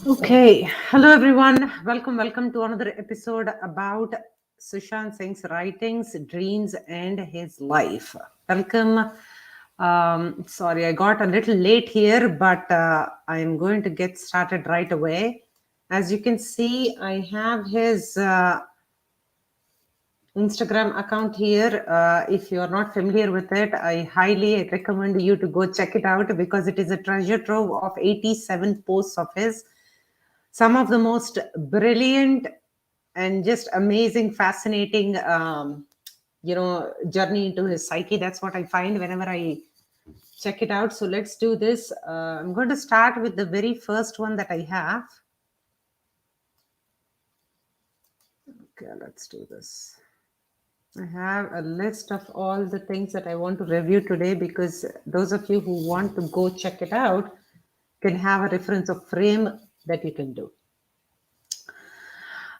Okay, hello everyone. Welcome to another episode about Sushant Singh's writings, dreams, and his life. Welcome. Sorry, I got a little late here, but I'm going to get started right away. As you can see, I have his Instagram account here. If you are not familiar with it, I highly recommend you to go check it out because it is a treasure trove of 87 posts of his, some of the most brilliant and just amazing, fascinating, journey into his psyche. That's what I find whenever I check it out. So let's do this. I'm going to start with the very first one that I have. Okay, let's do this. I have a list of all the things that I want to review today because those of you who want to go check it out can have a reference of frame that you can do.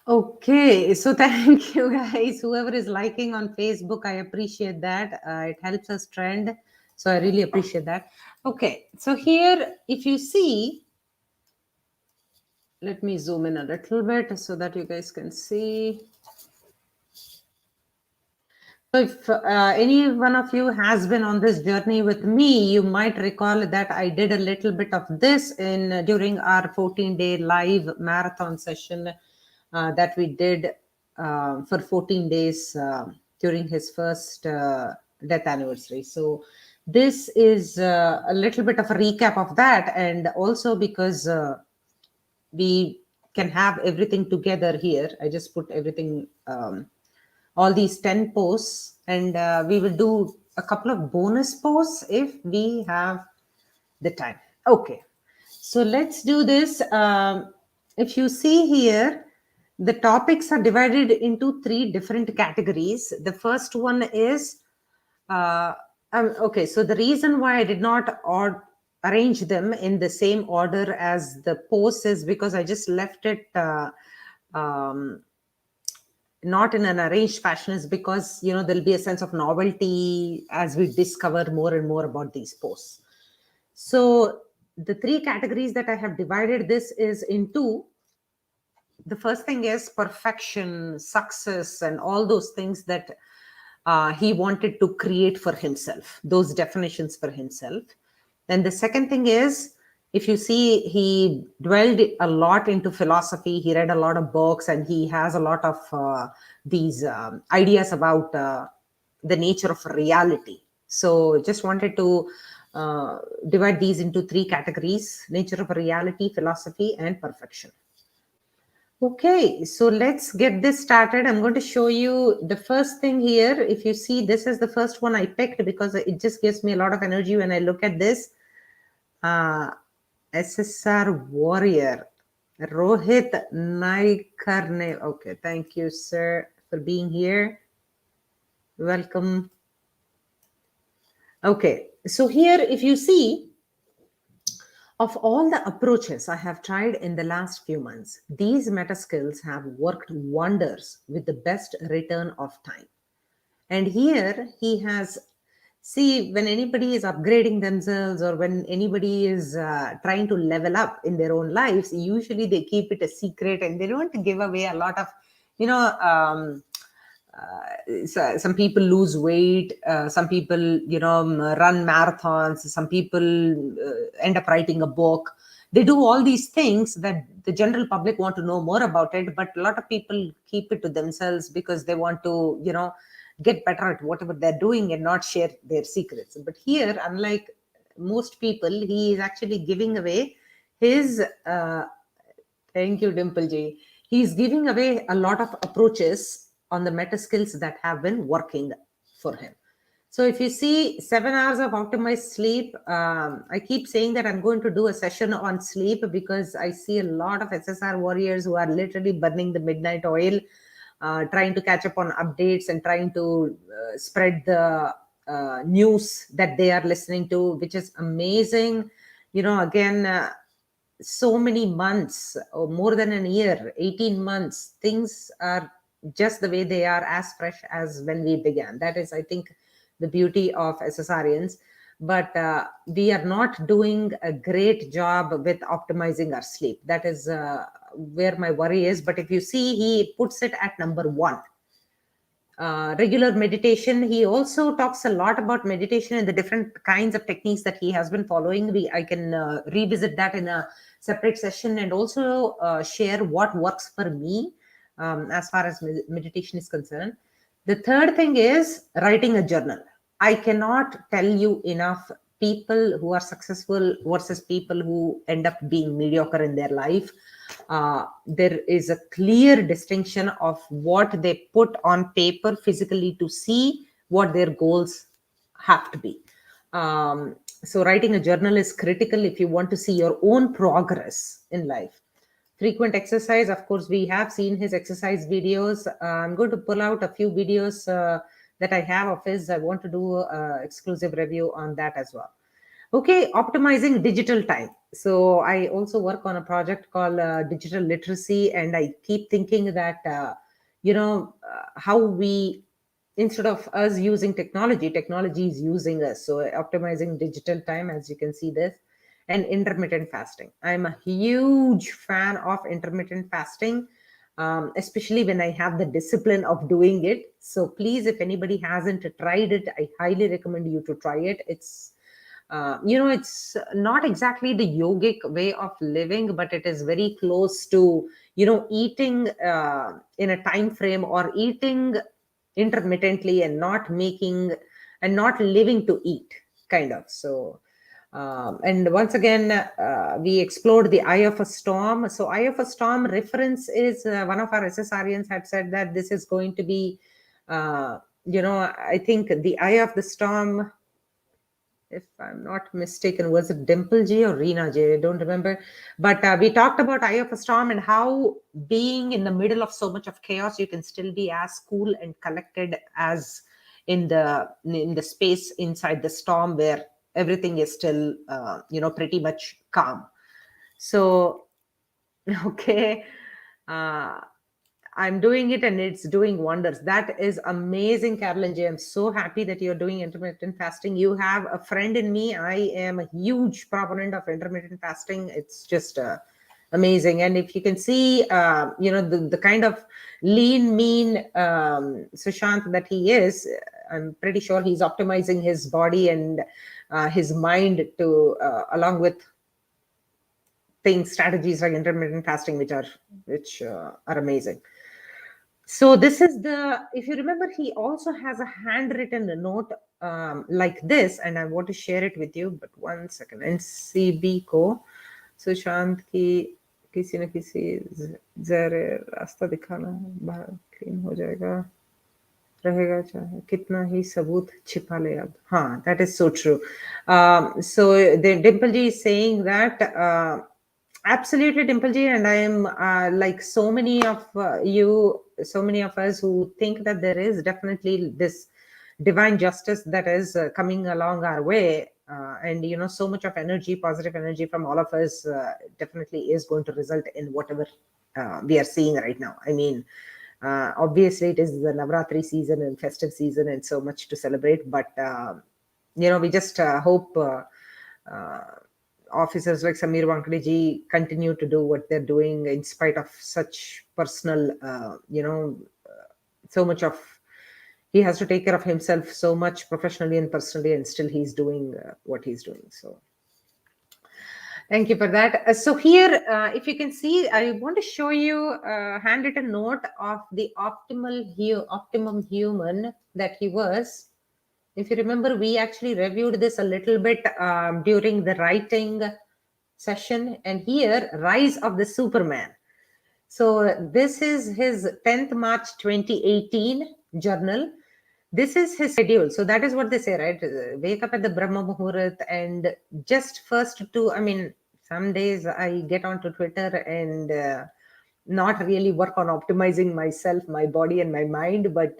Okay, so thank you guys. Whoever is liking on Facebook, I appreciate that. It helps us trend. So I really appreciate that. Okay, so here, if you see, let me zoom in a little bit so that you guys can see. So if any one of you has been on this journey with me, you might recall that I did a little bit of this in during our 14-day live marathon session that we did for 14 days during his first death anniversary. So this is a little bit of a recap of that, and also because we can have everything together here, I just put everything, all these 10 posts, and we will do a couple of bonus posts if we have the time. Okay, so let's do this. If you see here, the topics are divided into three different categories. The first one is okay. So the reason why I did not arrange them in the same order as the posts is because I just left it um, not in an arranged fashion, is because there'll be a sense of novelty as we discover more and more about these posts. So the three categories that I have divided this is into: the first thing is perfection, success, and all those things that he wanted to create for himself, those definitions for himself. Then the second thing is, if you see, he dwelled a lot into philosophy. He read a lot of books, and he has a lot of these ideas about the nature of reality. So just wanted to divide these into three categories: nature of reality, philosophy, and perfection. Okay, so let's get this started. I'm going to show you the first thing here. If you see, this is the first one I picked because it just gives me a lot of energy when I look at this. SSR Warrior, Rohit Naikarne. Okay, thank you, sir, for being here. Welcome. Okay, so here, if you see, of all the approaches I have tried in the last few months, these meta skills have worked wonders with the best return of time. And here he has, see, when anybody is upgrading themselves or when anybody is trying to level up in their own lives, usually they keep it a secret and they don't give away a lot of, you know, so some people lose weight, some people run marathons, some people end up writing a book. They do all these things that the general public want to know more about it, but a lot of people keep it to themselves because they want to get better at whatever they're doing and not share their secrets. But here, unlike most people, he is actually giving away his thank you, Dimple Ji. He's giving away a lot of approaches on the meta skills that have been working for him. So if you see 7 hours of optimized sleep, I keep saying that I'm going to do a session on sleep because I see a lot of SSR warriors who are literally burning the midnight oil, trying to catch up on updates and trying to spread the news that they are listening to, which is amazing. Again, so many months or more than a year, 18 months, things are just the way they are, as fresh as when we began. That is, I think, the beauty of SSRians. but we are not doing a great job with optimizing our sleep. That is where my worry is. But if you see, he puts it at number one. Regular meditation. He also talks a lot about meditation and the different kinds of techniques that he has been following. I can revisit that in a separate session, and also share what works for me as far as meditation is concerned. The third thing is writing a journal. I cannot tell you enough people who are successful versus people who end up being mediocre in their life. There is a clear distinction of what they put on paper physically to see what their goals have to be. So writing a journal is critical if you want to see your own progress in life. Frequent exercise, of course, we have seen his exercise videos. I'm going to pull out a few videos that I have of his. I want to do an exclusive review on that as well. Okay, optimizing digital time. So I also work on a project called digital literacy, and I keep thinking that how we, instead of us using technology is using us. So optimizing digital time, as you can see this, and intermittent fasting. I'm a huge fan of intermittent fasting, especially when I have the discipline of doing it. So please, if anybody hasn't tried it, I highly recommend you to try it. It's it's not exactly the yogic way of living, but it is very close to eating in a time frame, or eating intermittently and not making and not living to eat, kind of. So and once again, we explored the eye of a storm. So eye of a storm reference is, one of our SSRians had said that this is going to be I think the eye of the storm, if I'm not mistaken, was it Dimple G or Reena J? I don't remember. But we talked about eye of a storm and how being in the middle of so much of chaos, you can still be as cool and collected as in the space inside the storm, where everything is still pretty much calm. So okay. I'm doing it and it's doing wonders. That is amazing, Carolyn J. I'm so happy that you're doing intermittent fasting. You have a friend in me. I am a huge proponent of intermittent fasting. It's just amazing. And if you can see, the kind of lean, mean Sushant that he is, I'm pretty sure he's optimizing his body and his mind to, along with things, strategies like intermittent fasting, which are amazing. So this is if you remember, he also has a handwritten note like this, and I want to share it with you, but one second. NCB को सुशांत की किसी न किसी जरे रास्ता दिखाना, बाहर clean हो जाएगा, रहेगा चाहे कितना ही सबूत छिपा ले अब. हाँ, that is so true. So the Dimple Ji is saying that absolutely, Dimple Ji, and I am like so many of so many of us who think that there is definitely this divine justice that is coming along our way, and so much of energy, positive energy from all of us, definitely is going to result in whatever we are seeing right now. I mean, obviously it is the Navratri season and festive season and so much to celebrate, but we just hope officers like Samir Wankhede ji continue to do what they're doing in spite of such personal, so much of, he has to take care of himself so much professionally and personally, and still he's doing what he's doing. So thank you for that. So here, if you can see, I want to show you a handwritten note of the optimum human that he was. If you remember, we actually reviewed this a little bit during the writing session, and here, Rise of the Superman. So this is his 10th March 2018 journal. This is his schedule. So that is what they say, right? Wake up at the Brahma Muhurat, and just first two, I mean, some days I get onto Twitter and not really work on optimizing myself, my body and my mind, but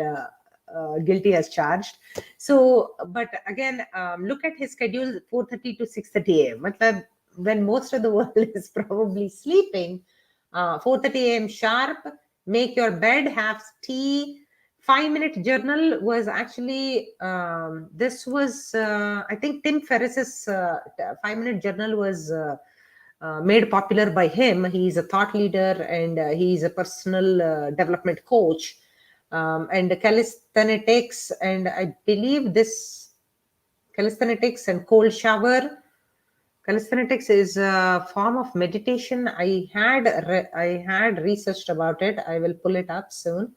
guilty as charged. So, but again, look at his schedule, 4:30 to 6:30 a.m. Matlab, when most of the world is probably sleeping, 4:30 a.m. sharp, make your bed, have tea, 5-minute journal was actually, this was, I think Tim Ferriss's 5-minute journal was made popular by him. He's a thought leader, and he's a personal development coach, and calisthenics, and I believe this calisthenics and cold shower. Calisthenics is a form of meditation. I had researched about it. I will pull it up soon.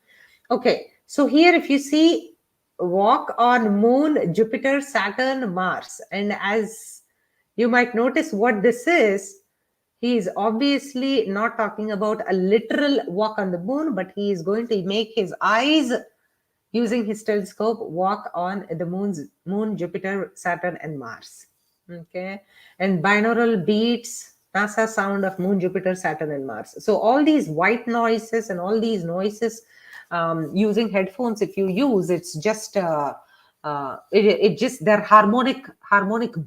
Okay, so here if you see, walk on Moon, Jupiter, Saturn, Mars, and as you might notice what this is, he is obviously not talking about a literal walk on the moon, but he is going to make his eyes, using his telescope, walk on the moon, Jupiter, Saturn, and Mars. Okay, and binaural beats, NASA sound of moon, Jupiter, Saturn, and Mars. So all these white noises and all these noises, using headphones, if you use, it's just it just, they're harmonic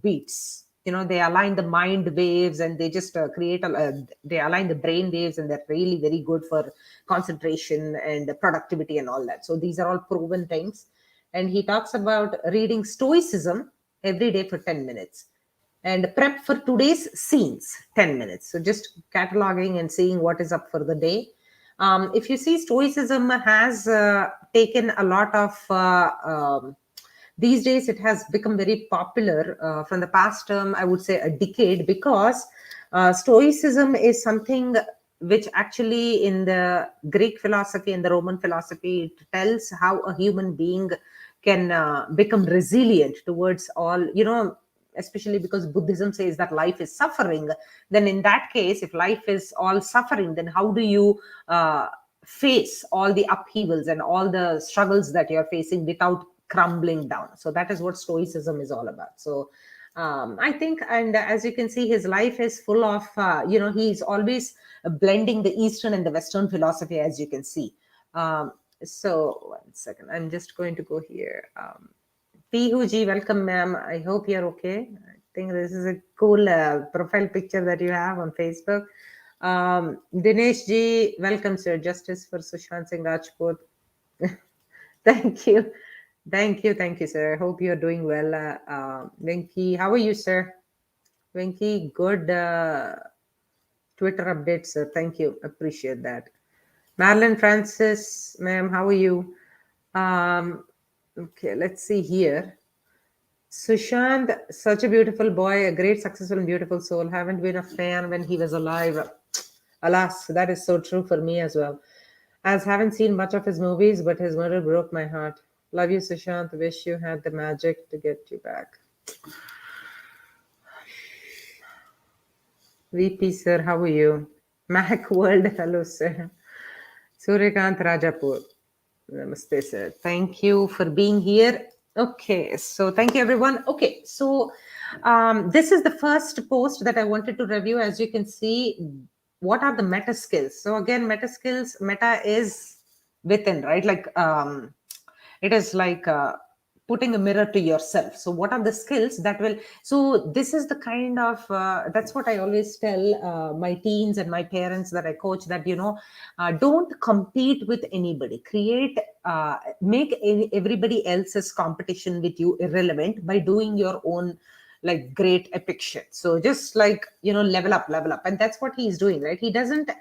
beats. They align the mind waves, and they just create they align the brain waves, and they're really very good for concentration and productivity and all that. So these are all proven things. And he talks about reading Stoicism every day for 10 minutes, and prep for today's scenes, 10 minutes. So just cataloging and seeing what is up for the day. If you see, Stoicism has taken a lot of these days it has become very popular from the past, I would say, a decade, because Stoicism is something which actually, in the Greek philosophy and the Roman philosophy, it tells how a human being can become resilient towards all, especially because Buddhism says that life is suffering. Then in that case, if life is all suffering, then how do you face all the upheavals and all the struggles that you're facing without crumbling down? So that is what Stoicism is all about. So I think, and as you can see, his life is full of, he's always blending the Eastern and the Western philosophy, as you can see. So 1 second, I'm just going to go here. Pihuji, welcome, ma'am. I hope you're okay. I think this is a cool profile picture that you have on Facebook. Dinesh ji, welcome, sir. Justice for Sushant Singh Rajput. Thank you. Thank you, sir. I hope you're doing well. Venki, how are you, sir? Venki, good Twitter updates, sir. Thank you. Appreciate that. Marilyn Francis, ma'am, how are you? Okay, let's see here. Sushant, such a beautiful boy, a great, successful, and beautiful soul. Haven't been a fan when he was alive. Alas, that is so true for me as well. As haven't seen much of his movies, but his murder broke my heart. Love you, Sushant. Wish you had the magic to get you back. VP, sir, how are you? Mac World, hello, sir. Suryakant Rajapur. Namaste, sir. Thank you for being here. Okay, so thank you, everyone. Okay, so this is the first post that I wanted to review. As you can see, what are the meta skills? So again, meta skills, meta is within, right? Like it is like putting a mirror to yourself. So what are the skills that will, so this is the kind of that's what I always tell my teens and my parents that I coach, that don't compete with anybody. Create make everybody else's competition with you irrelevant by doing your own like great epic shit. So just like level up, and that's what he's doing, right? He doesn't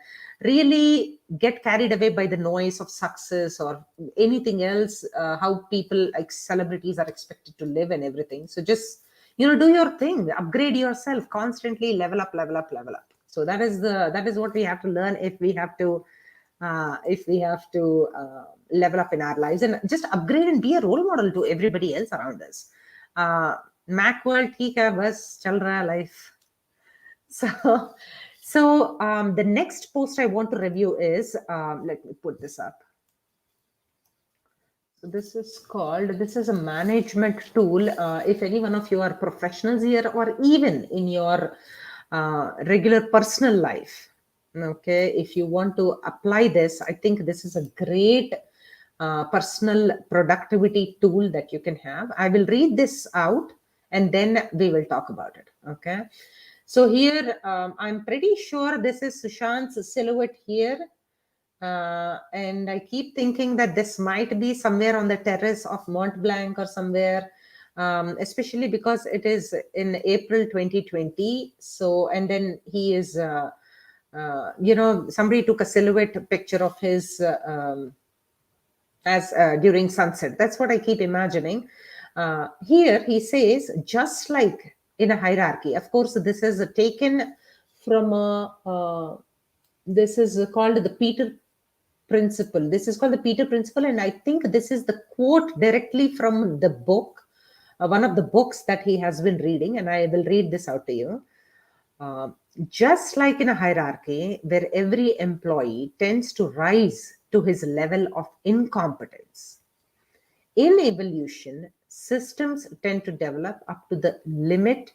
really get carried away by the noise of success or anything else, how people like celebrities are expected to live and everything. So just do your thing, upgrade yourself constantly, level up. So that is what we have to learn if we have to level up in our lives, and just upgrade and be a role model to everybody else around us. Mac world theek hai, bas chal raha hai life. So the next post I want to review is, let me put this up. So this is a management tool. If any one of you are professionals here, or even in your regular personal life, okay, if you want to apply this, I think this is a great personal productivity tool that you can have. I will read this out and then we will talk about it. Okay. So here, I'm pretty sure this is Sushant's silhouette here. And I keep thinking that this might be somewhere on the terrace of Mont Blanc or somewhere, especially because it is in April 2020. So, and then he is, somebody took a silhouette picture of his as during sunset. That's what I keep imagining. Here he says, just like in a hierarchy. Of course, this is taken from this is called the Peter principle. This is called the Peter principle, and I think this is the quote directly from the book, one of the books that he has been reading, and I will read this out to you. Uh, just like in a hierarchy where every employee tends to rise to his level of incompetence, in evolution, systems tend to develop up to the limit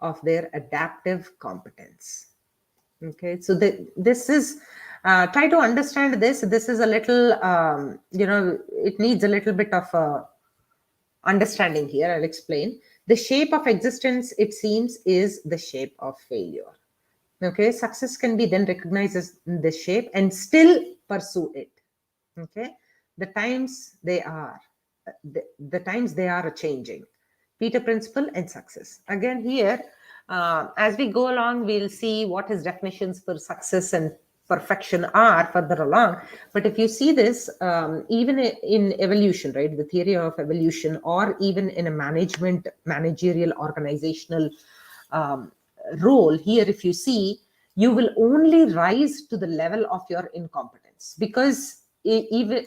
of their adaptive competence. Okay, so this is, try to understand this. This is a little, it needs a little bit of understanding here. I'll explain. The shape of existence, it seems, is the shape of failure. Okay, success can be then recognized as this shape and still pursue it. Okay, the times they are, the times they are changing. Peter principle and success. Again, here, as we go along, we'll see what his definitions for success and perfection are further along. But if you see this, even in evolution, right, the theory of evolution, or even in a managerial, organizational role, here, if you see, you will only rise to the level of your incompetence, because even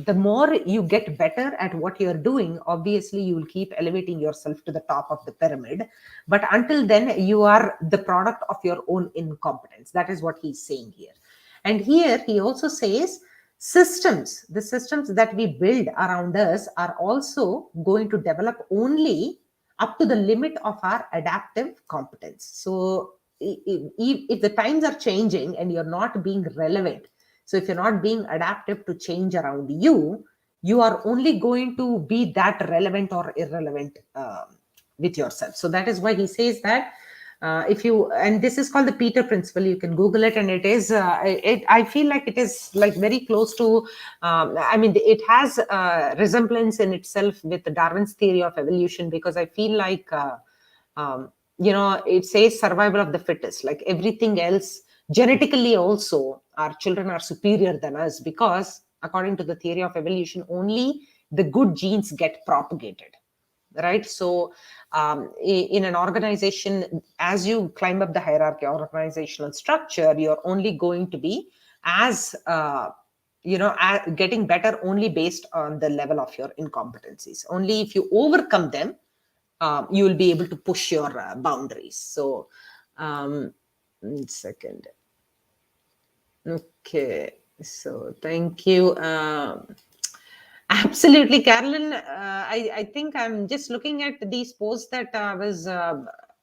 the more you get better at what you're doing, obviously you will keep elevating yourself to the top of the pyramid, but until then you are the product of your own incompetence. That is what he's saying here. And here he also says the systems that we build around us are also going to develop only up to the limit of our adaptive competence. So if the times are changing and you're not being relevant, so if you're not being adaptive to change around you, you are only going to be that relevant or irrelevant with yourself. So that is why he says that and this is called the Peter principle. You can Google it, and it is, I feel like it is like very close to, it has resemblance in itself with Darwin's theory of evolution, because I feel like, it says survival of the fittest, like everything else. Genetically also, our children are superior than us, because according to the theory of evolution, only the good genes get propagated, right? So in an organization, as you climb up the hierarchy, organizational structure, you're only going to be as getting better only based on the level of your incompetencies. Only if you overcome them, you will be able to push your boundaries. So second. Okay, so thank you. Absolutely, Carolyn. I think I'm just looking at these posts that I was,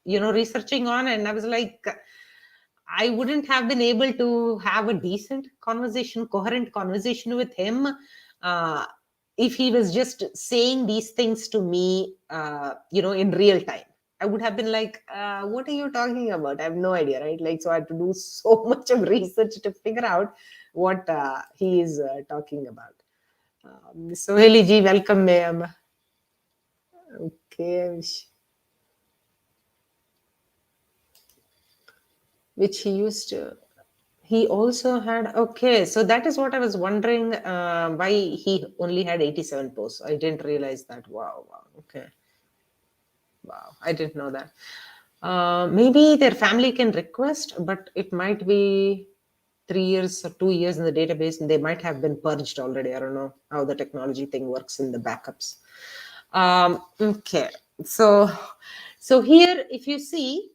researching on, and I was like, I wouldn't have been able to have a decent conversation, coherent conversation with him if he was just saying these things to me, in real time. I would have been like, what are you talking about? I have no idea, right? Like, so I had to do so much of research to figure out what he is talking about. Soheli ji, welcome, ma'am. Okay. Which he used to. He also had, okay, so that is what I was wondering, why he only had 87 posts. I didn't realize that. Wow, okay. Wow, I didn't know that. Maybe their family can request, but it might be 3 years or 2 years in the database, and they might have been purged already. I don't know how the technology thing works in the backups. Okay, so here, if you see,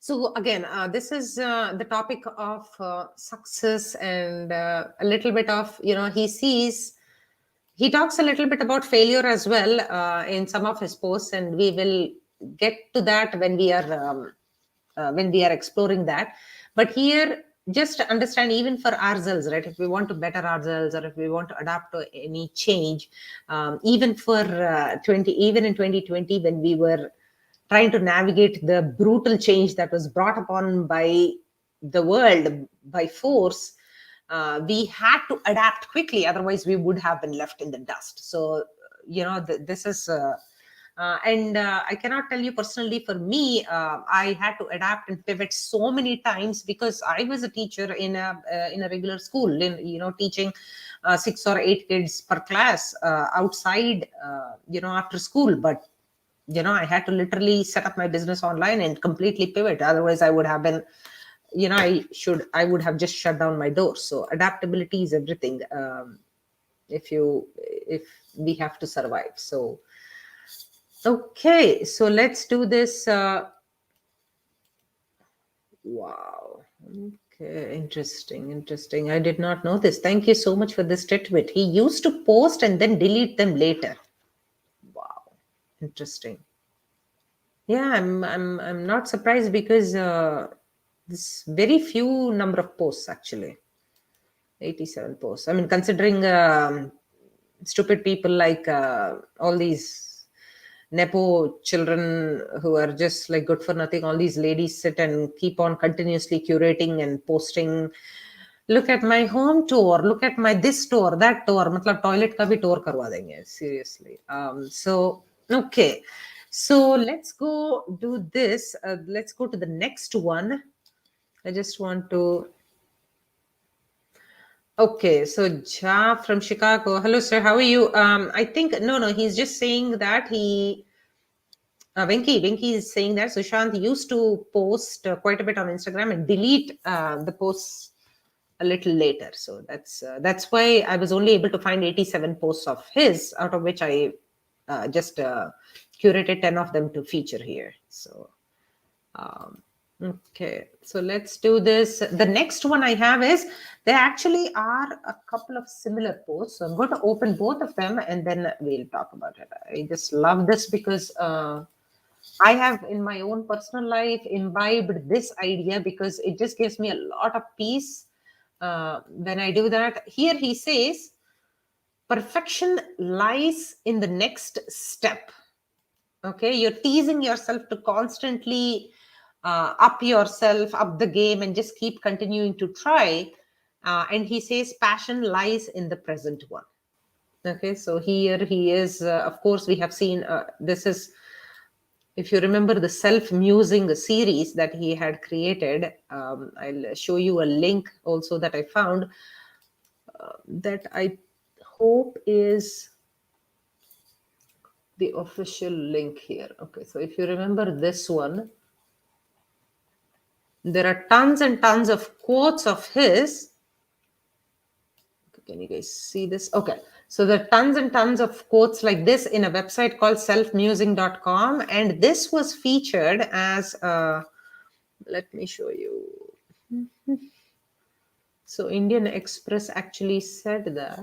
so again, this is the topic of success, and a little bit of, he talks a little bit about failure as well in some of his posts, and we will get to that when we are exploring that. But here, just to understand, even for ourselves, right, if we want to better ourselves, or if we want to adapt to any change, even for even in 2020, when we were trying to navigate the brutal change that was brought upon by the world by force, we had to adapt quickly, otherwise we would have been left in the dust. So this is and I cannot tell you personally, for me, I had to adapt and pivot so many times, because I was a teacher in a regular school, teaching 6 or 8 kids per class outside, after school. But I had to literally set up my business online and completely pivot. Otherwise, I would have been, I would have just shut down my doors. So adaptability is everything. If we have to survive. So, okay, so let's do this. Wow. Okay, interesting. I did not know this. Thank you so much for this tidbit. He used to post and then delete them later. Wow, interesting. Yeah, I'm not surprised, because this very few number of posts actually. 87 posts. I mean, considering stupid people like all these Nepo children who are just like good for nothing, all these ladies sit and keep on continuously curating and posting. Look at my home tour. Look at my this tour, that tour. मतलब toilet का भी tour करवा देंगे. Seriously. So okay. So let's go do this. Let's go to the next one. I just want to. Okay, so Ja from Chicago. Hello, sir. How are you? I think no. He's just saying that he. Venki is saying that Sushant used to post quite a bit on Instagram and delete the posts a little later. So that's why I was only able to find 87 posts of his, out of which I just curated 10 of them to feature here. So. Okay, so let's do this. The next one I have is, there actually are a couple of similar posts. So I'm going to open both of them and then we'll talk about it. I just love this because I have in my own personal life imbibed this idea, because it just gives me a lot of peace when I do that. Here he says, perfection lies in the next step. Okay, you're teasing yourself to constantly up yourself, up the game, and just keep continuing to try. And he says passion lies in the present one. Okay, so here he is. Of course, we have seen this is, if you remember the self-musing series that he had created. I'll show you a link also that I found that I hope is the official link here. Okay, so if you remember this one, there are tons and tons of quotes of his. Can you guys see this? Okay, so there are tons and tons of quotes like this in a website called selfmusing.com, and this was featured as let me show you. So Indian Express actually said that.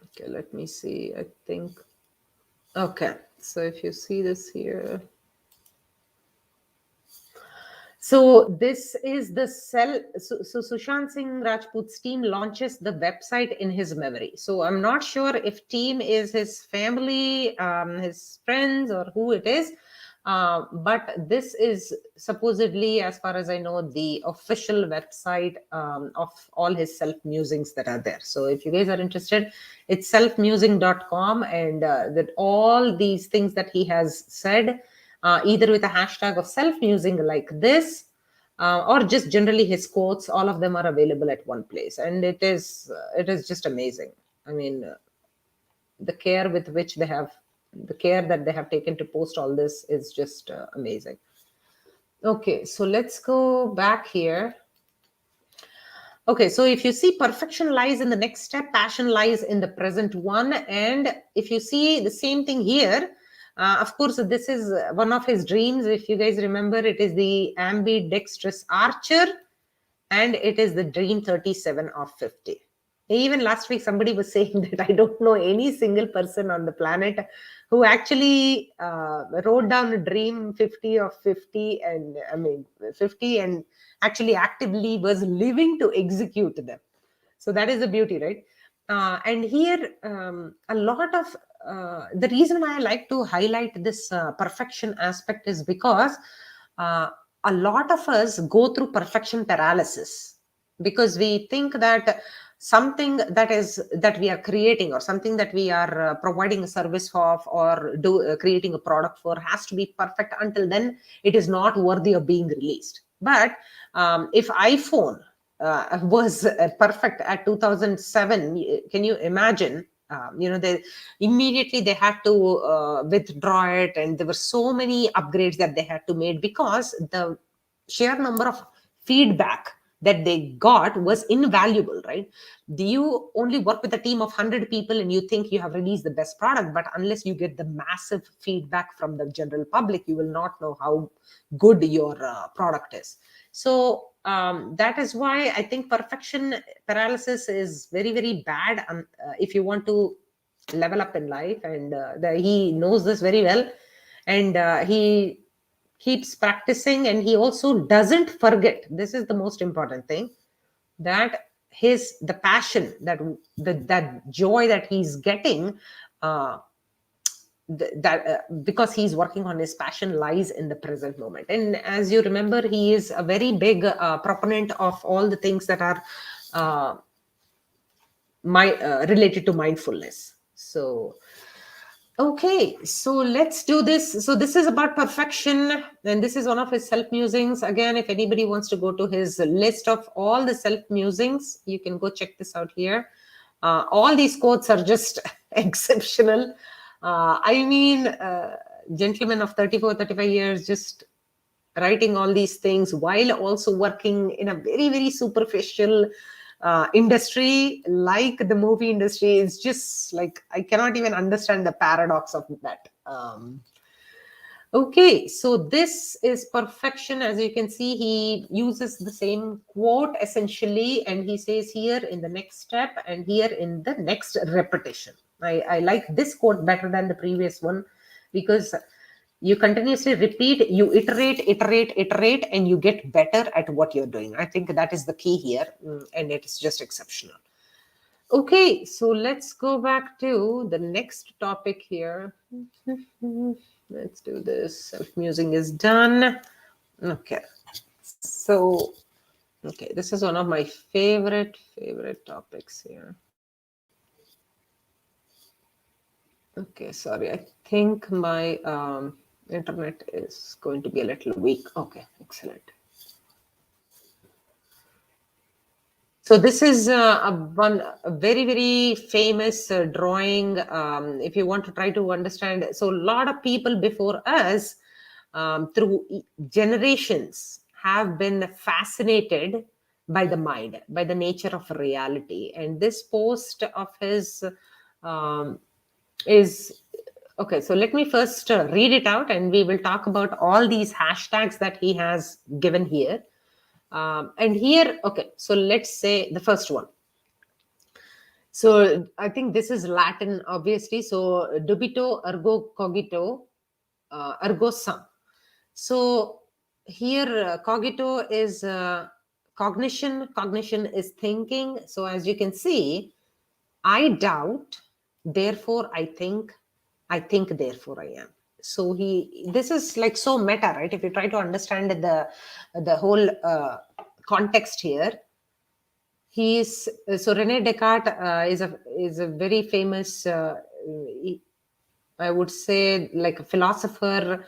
Okay, let me see. I think. Okay, so if you see this here. So this is the so Sushant Singh Rajput's team launches the website in his memory. So I'm not sure if team is his family, his friends, or who it is. But this is supposedly, as far as I know, the official website of all his self-musings that are there. So if you guys are interested, it's selfmusing.com, and that all these things that he has said, either with a hashtag of self-musing like this, or just generally his quotes, all of them are available at one place. And it is just amazing. I mean, the care with which they have, the care that they have taken to post all this is just amazing. Okay, so let's go back here. Okay, so if you see perfection lies in the next step, passion lies in the present one. And if you see the same thing here, of course, this is one of his dreams. If you guys remember, it is the ambidextrous archer, and it is the dream 37 of 50. Even last week, somebody was saying that I don't know any single person on the planet who actually wrote down a dream 50 of 50, and 50, and actually actively was living to execute them. So that is the beauty, right? And here, a lot of the reason why I like to highlight this perfection aspect is because a lot of us go through perfection paralysis because we think that something that we are creating, or something that we are providing a service of, or creating a product for, has to be perfect. Until then, it is not worthy of being released. But if iPhone was perfect at 2007, can you imagine? They immediately they had to withdraw it, and there were so many upgrades that they had to make, because the sheer number of feedback that they got was invaluable, right? Do you only work with a team of 100 people and you think you have released the best product, but unless you get the massive feedback from the general public, you will not know how good your product is. So that is why I think perfection paralysis is very, very bad if you want to level up in life. And he knows this very well, and he keeps practicing, and he also doesn't forget. This is the most important thing, that the passion, that joy that he's getting, uh, because he's working on his passion, lies in the present moment. And as you remember, he is a very big proponent of all the things that are related to mindfulness. So okay, so let's do this. So this is about perfection, and this is one of his self-musings. Again, if anybody wants to go to his list of all the self-musings, you can go check this out here. All these quotes are just exceptional. I mean, gentleman of 34, 35 years, just writing all these things while also working in a very, very superficial industry like the movie industry. Is just like, I cannot even understand the paradox of that. Okay, so this is perfection. As you can see, he uses the same quote essentially, and he says here in the next step and here in the next repetition. I like this quote better than the previous one, because you continuously repeat, you iterate, and you get better at what you're doing. I think that is the key here, and it is just exceptional. Okay, so let's go back to the next topic here. Let's do this. Self-musing is done. Okay, so okay, this is one of my favorite topics here. Okay, sorry, I think my internet is going to be a little weak. Okay, excellent. So this is a very, very famous drawing. If you want to try to understand, so a lot of people before us, through generations, have been fascinated by the mind, by the nature of reality. And this post of his is okay. So let me first read it out, and we will talk about all these hashtags that he has given here. And here, okay, so let's say the first one. So I think this is Latin, obviously. So dubito ergo cogito ergo sum. So here cogito is cognition. Cognition is thinking. So as you can see, I doubt, therefore I think, therefore I am. So this is like so meta, right? If you try to understand the whole context here, so Rene Descartes is a very famous, I would say, like a philosopher,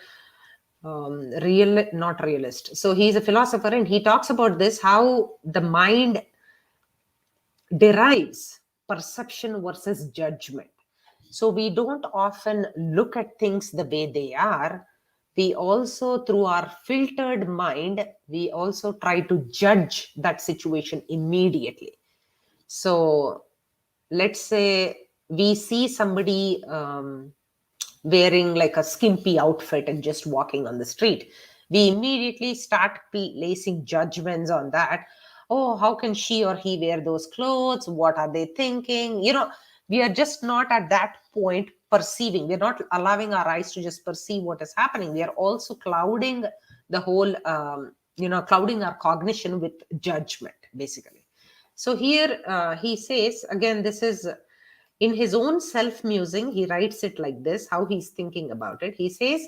not realist. So he's a philosopher, and he talks about this, how the mind derives perception versus judgment. So we don't often look at things the way they are. We also, through our filtered mind, we also try to judge that situation immediately. So let's say we see somebody wearing like a skimpy outfit and just walking on the street. We immediately start placing judgments on that. Oh, how can she or he wear those clothes? What are they thinking? We are just not at that point perceiving. We're not allowing our eyes to just perceive what is happening. We are also clouding the whole, clouding our cognition with judgment, basically. So here he says, again, this is in his own self-musing, he writes it like this, how he's thinking about it. He says,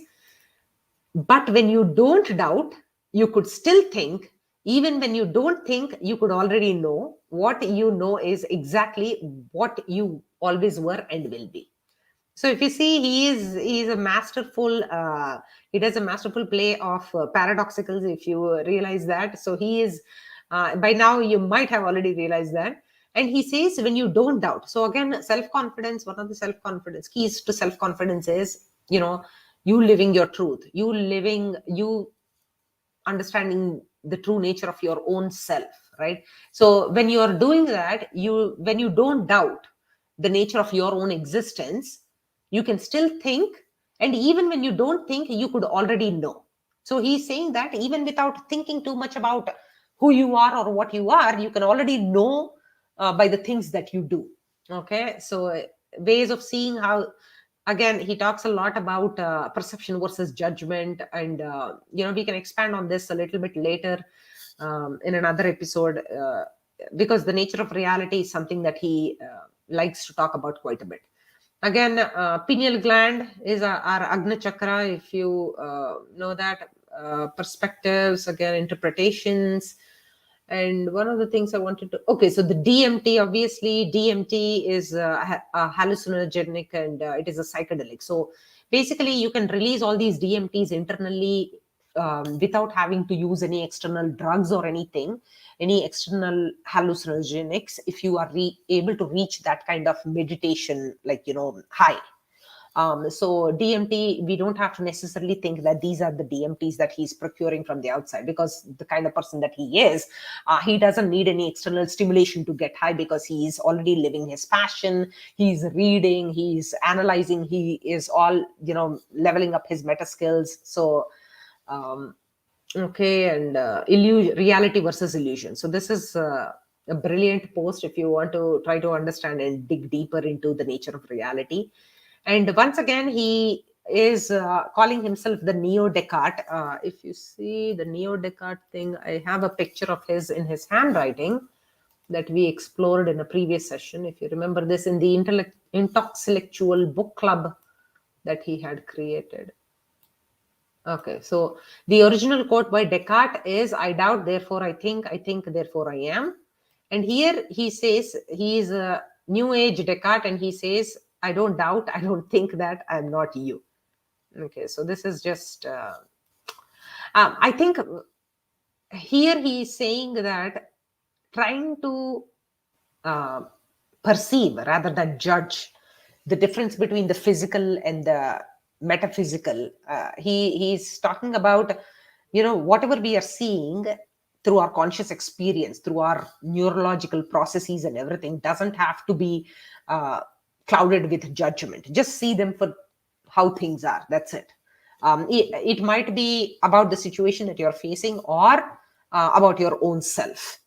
but when you don't doubt, you could still think. Even when you don't think, you could already know. What you know is exactly what you always were and will be. So if you see, he is a masterful. He does a masterful play of paradoxicals. If you realize that, so he is. By now, you might have already realized that. And he says, when you don't doubt. So again, self confidence. One of the self confidence keys to self confidence is, you living your truth. You understanding the true nature of your own self, right? So when you are doing that, when you don't doubt the nature of your own existence, you can still think. And even when you don't think, you could already know. So he's saying that even without thinking too much about who you are or what you are, you can already know by the things that you do. Okay, so ways of seeing how. Again, he talks a lot about perception versus judgment, and we can expand on this a little bit later in another episode, because the nature of reality is something that he likes to talk about quite a bit. Again, pineal gland is our Agna Chakra, if you know that. Perspectives, again, interpretations. And one of the things I wanted to, okay, so the DMT, obviously, DMT is a hallucinogenic, and it is a psychedelic. So basically, you can release all these DMTs internally without having to use any external drugs or anything, any external hallucinogenics, if you are able to reach that kind of meditation, like, high. So DMT, we don't have to necessarily think that these are the DMTs that he's procuring from the outside, because the kind of person that he is, he doesn't need any external stimulation to get high, because he's already living his passion. He's reading, he's analyzing, he is all, leveling up his meta skills. So, okay, and reality versus illusion. So this is a brilliant post if you want to try to understand and dig deeper into the nature of reality. And once again, he is calling himself the Neo Descartes. If you see the Neo Descartes thing, I have a picture of his in his handwriting that we explored in a previous session. If you remember this, in the intellectual book club that he had created. Okay, so the original quote by Descartes is, I doubt, therefore I think, therefore I am. And here he says, he is a new age Descartes, and he says, I don't doubt, I don't think that I'm not you. Okay, so this is just, I think here he is saying that trying to perceive rather than judge the difference between the physical and the metaphysical. He's talking about, whatever we are seeing through our conscious experience, through our neurological processes and everything, doesn't have to be clouded with judgment. Just see them for how things are. That's it. It might be about the situation that you're facing, or about your own self.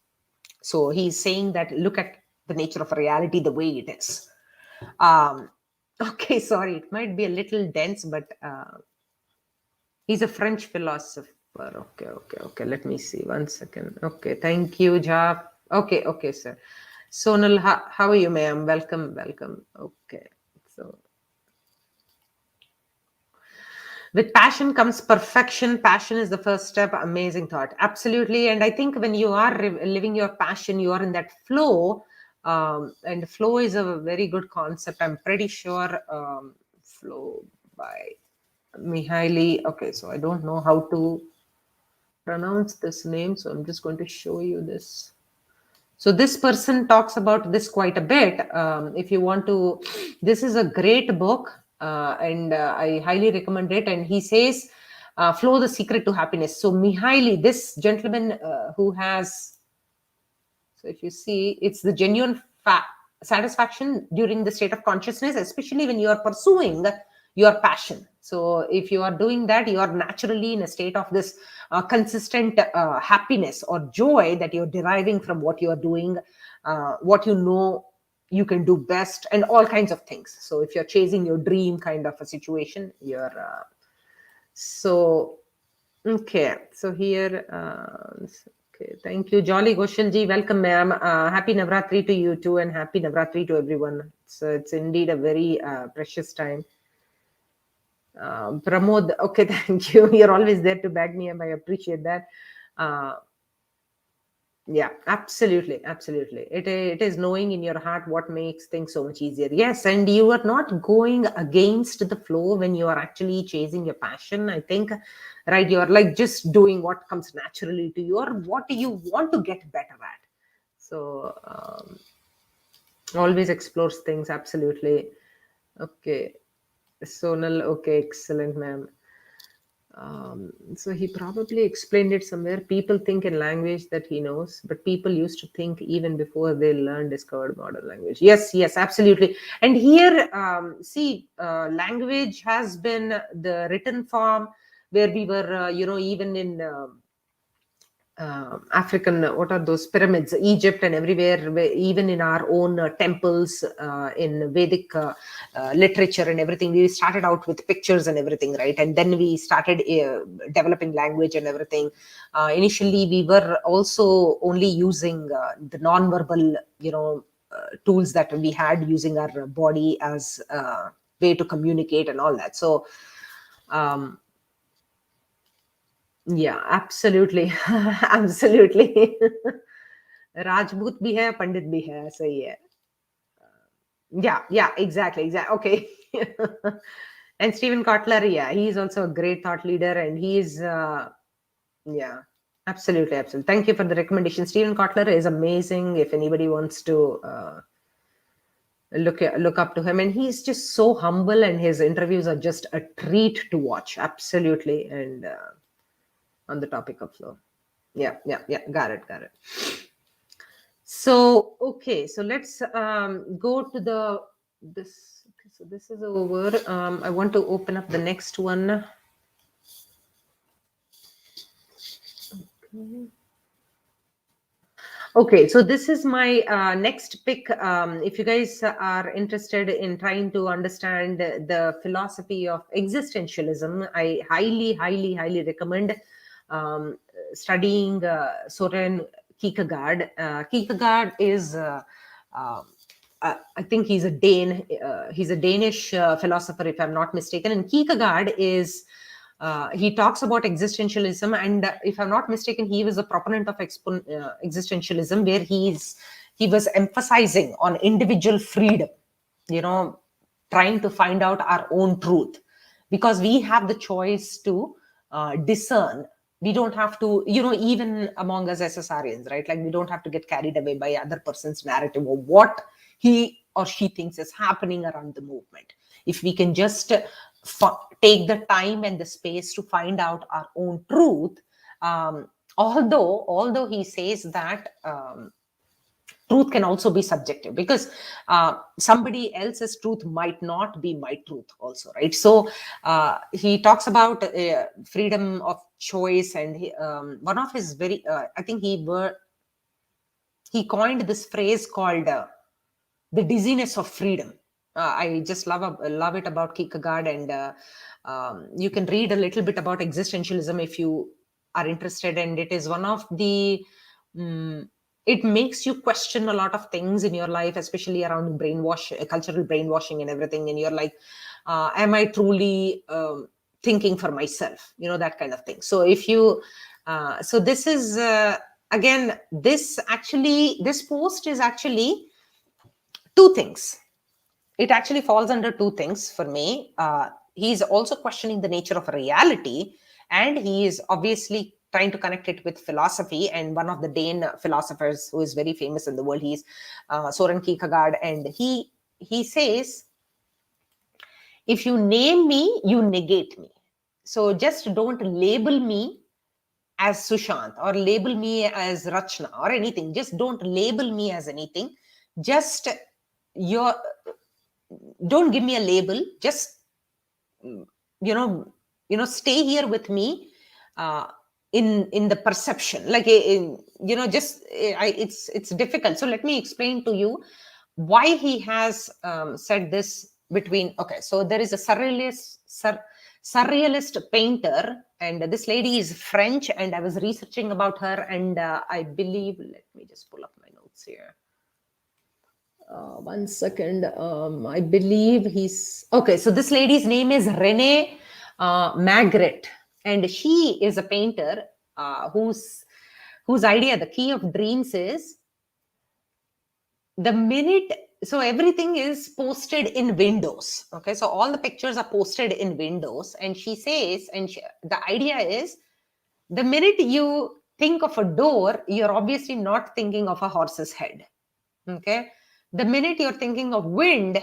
So he's saying that look at the nature of reality the way it is. Okay, sorry, it might be a little dense, but he's a French philosopher. Okay. Let me see. 1 second. Okay, thank you, Ja. Okay, sir. Sonal, how are you, ma'am? Welcome. Okay, so with passion comes perfection. Passion is the first step. Amazing thought. Absolutely. And I think when you are living your passion, you are in that flow. And flow is a very good concept. I'm pretty sure flow by Mihaly. Okay, so I don't know how to pronounce this name, so I'm just going to show you this. So this person talks about this quite a bit. If you want to, this is a great book, and I highly recommend it. And he says, flow, the secret to happiness. So Mihaly, this gentleman who has, so if you see, it's the genuine satisfaction during the state of consciousness, especially when you are pursuing your passion. So if you are doing that, you are naturally in a state of this consistent happiness or joy that you're deriving from what you are doing, what you know you can do best, and all kinds of things. So if you're chasing your dream kind of a situation, you're so okay. So here, okay, thank you, Jolly Goshalji. Welcome, ma'am. Happy Navratri to you too, and happy Navratri to everyone. So it's indeed a very precious time. Pramod, okay, thank you. You're always there to back me up. I appreciate that. Uh, yeah, absolutely, absolutely. It is knowing in your heart what makes things so much easier. Yes, and you are not going against the flow when you are actually chasing your passion. I think, right? You're like just doing what comes naturally to you, or what do you want to get better at. So always explores things. Absolutely. Okay, Sonal. Okay, excellent, ma'am. So he probably explained it somewhere. People think in language that he knows, but people used to think even before they learned discovered modern language. Yes, yes, absolutely. And here, see, language has been the written form where we were, even in African, what are those pyramids, Egypt and everywhere, even in our own temples, in Vedic literature and everything, we started out with pictures and everything, right? And then we started developing language and everything. Initially, we were also only using the non-verbal, tools that we had, using our body as a way to communicate and all that. So, um, yeah, absolutely. Absolutely. Rajput भी है पंडित भी है सही है yeah exactly okay. And Stephen Kotler, yeah, he's also a great thought leader, and he's yeah, absolutely. Thank you for the recommendation. Stephen Kotler is amazing. If anybody wants to look up to him, and he's just so humble, and his interviews are just a treat to watch. Absolutely. And on the topic of flow, yeah, got it. So okay, so let's go to the this. Okay, so this is over. I want to open up the next one. Okay, so this is my next pick. If you guys are interested in trying to understand the philosophy of existentialism, I highly recommend studying Soren Kierkegaard. Kierkegaard is, I think he's a Dane. He's a Danish philosopher, if I'm not mistaken. And Kierkegaard is he talks about existentialism, and if I'm not mistaken, he was a proponent of existentialism, where he was emphasizing on individual freedom, trying to find out our own truth, because we have the choice to discern. We don't have to, even among us SSRians, right? Like, we don't have to get carried away by other person's narrative or what he or she thinks is happening around the movement. If we can just take the time and the space to find out our own truth, although he says that truth can also be subjective, because somebody else's truth might not be my truth also, right? So he talks about freedom of choice, and one of his very I think he coined this phrase called the dizziness of freedom. I just love it about Kierkegaard, and you can read a little bit about existentialism if you are interested. And it is one of the it makes you question a lot of things in your life, especially around cultural brainwashing and everything. And you're like, am I truly thinking for myself? That kind of thing. So if you, so this is again, this post is actually two things. It actually falls under two things for me. He's also questioning the nature of reality, and he is obviously trying to connect it with philosophy. And one of the Dane philosophers who is very famous in the world, he's Soren Kierkegaard, and he says, if you name me, you negate me. So just don't label me as Sushant, or label me as Rachana or anything. Just don't label me as anything. Just your don't give me a label. Just stay here with me in the perception, like it's difficult. So let me explain to you why he has said this. Okay, so there is a surrealist painter, and this lady is French, and I was researching about her, and I believe, let me just pull up my notes here. 1 second. I believe he's okay. So this lady's name is Renee Margaret, and she is a painter whose idea, the key of dreams, is the minute. So everything is posted in windows. Okay, so all the pictures are posted in windows, and she says, the idea is, the minute you think of a door, you're obviously not thinking of a horse's head. Okay, the minute you're thinking of wind,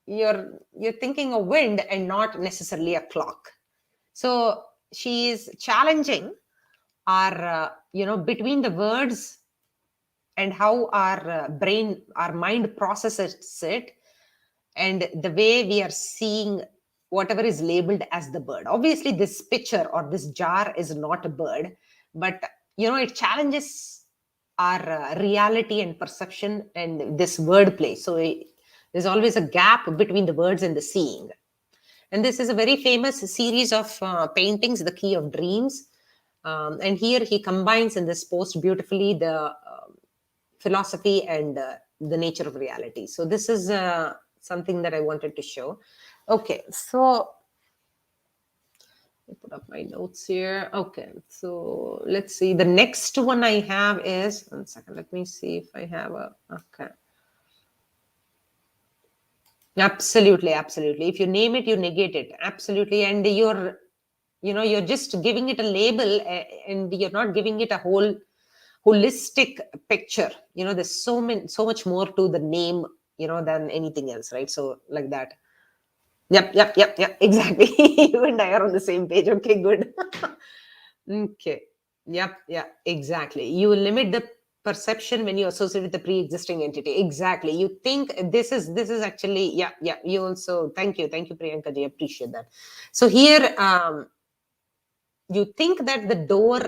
you're thinking of wind and not necessarily a clock. So she is challenging our between the words and how our our mind processes it, and the way we are seeing whatever is labeled as the bird. Obviously this picture or this jar is not a bird, but it challenges our reality and perception and this wordplay. So there's always a gap between the words and the seeing. And this is a very famous series of paintings, The Key of Dreams. And here he combines in this post beautifully the philosophy and the nature of reality. So this is something that I wanted to show. Okay, so I put up my notes here. Okay, so let's see. The next one I have is, 1 second, let me see if I have a, okay. Absolutely, absolutely. If you name it, you negate it. Absolutely. And you're just giving it a label, and you're not giving it a whole holistic picture. There's so much more to the name, than anything else, right? So like that. Yep, exactly. You and I are on the same page. Okay, good. Okay. Yep, yeah, exactly. You limit the perception when you associate with the pre-existing entity. Exactly. You think this is actually, yeah. You also, thank you, Priyanka ji. Appreciate that. So here, you think that the door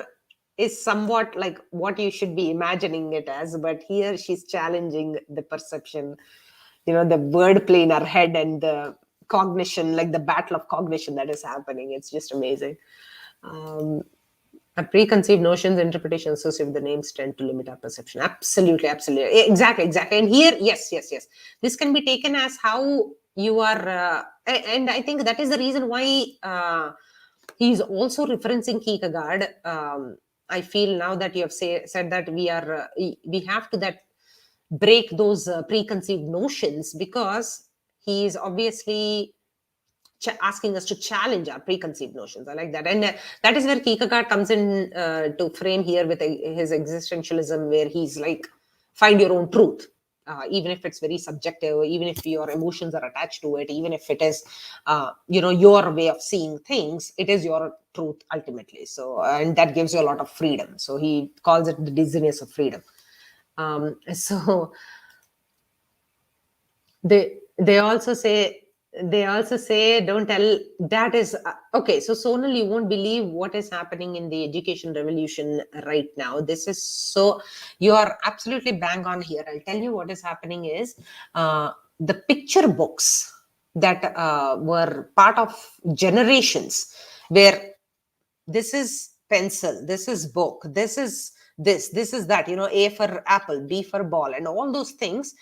is somewhat like what you should be imagining it as, but here she's challenging the perception, the wordplay in our head and the cognition, like the battle of cognition that is happening. It's just amazing. Our preconceived notions, interpretations associated with the names tend to limit our perception. Absolutely, exactly. And here, yes, this can be taken as how you are, and I think that is the reason why he's also referencing Kierkegaard. I feel now that you have said that we have to that break those preconceived notions, because he is obviously asking us to challenge our preconceived notions. I like that. And that is where Kierkegaard comes in to frame here with his existentialism, where he's like, find your own truth. Even if it's very subjective, even if your emotions are attached to it, even if it is, your way of seeing things, it is your truth ultimately. So, and that gives you a lot of freedom. So he calls it the dizziness of freedom. So they also say don't tell. That is okay. So Sonal, you won't believe what is happening in the education revolution right now. This is so, you are absolutely bang on here. I'll tell you what is happening is the picture books that were part of generations, where this is pencil, this is book, this is that, A for apple, B for ball, and all those things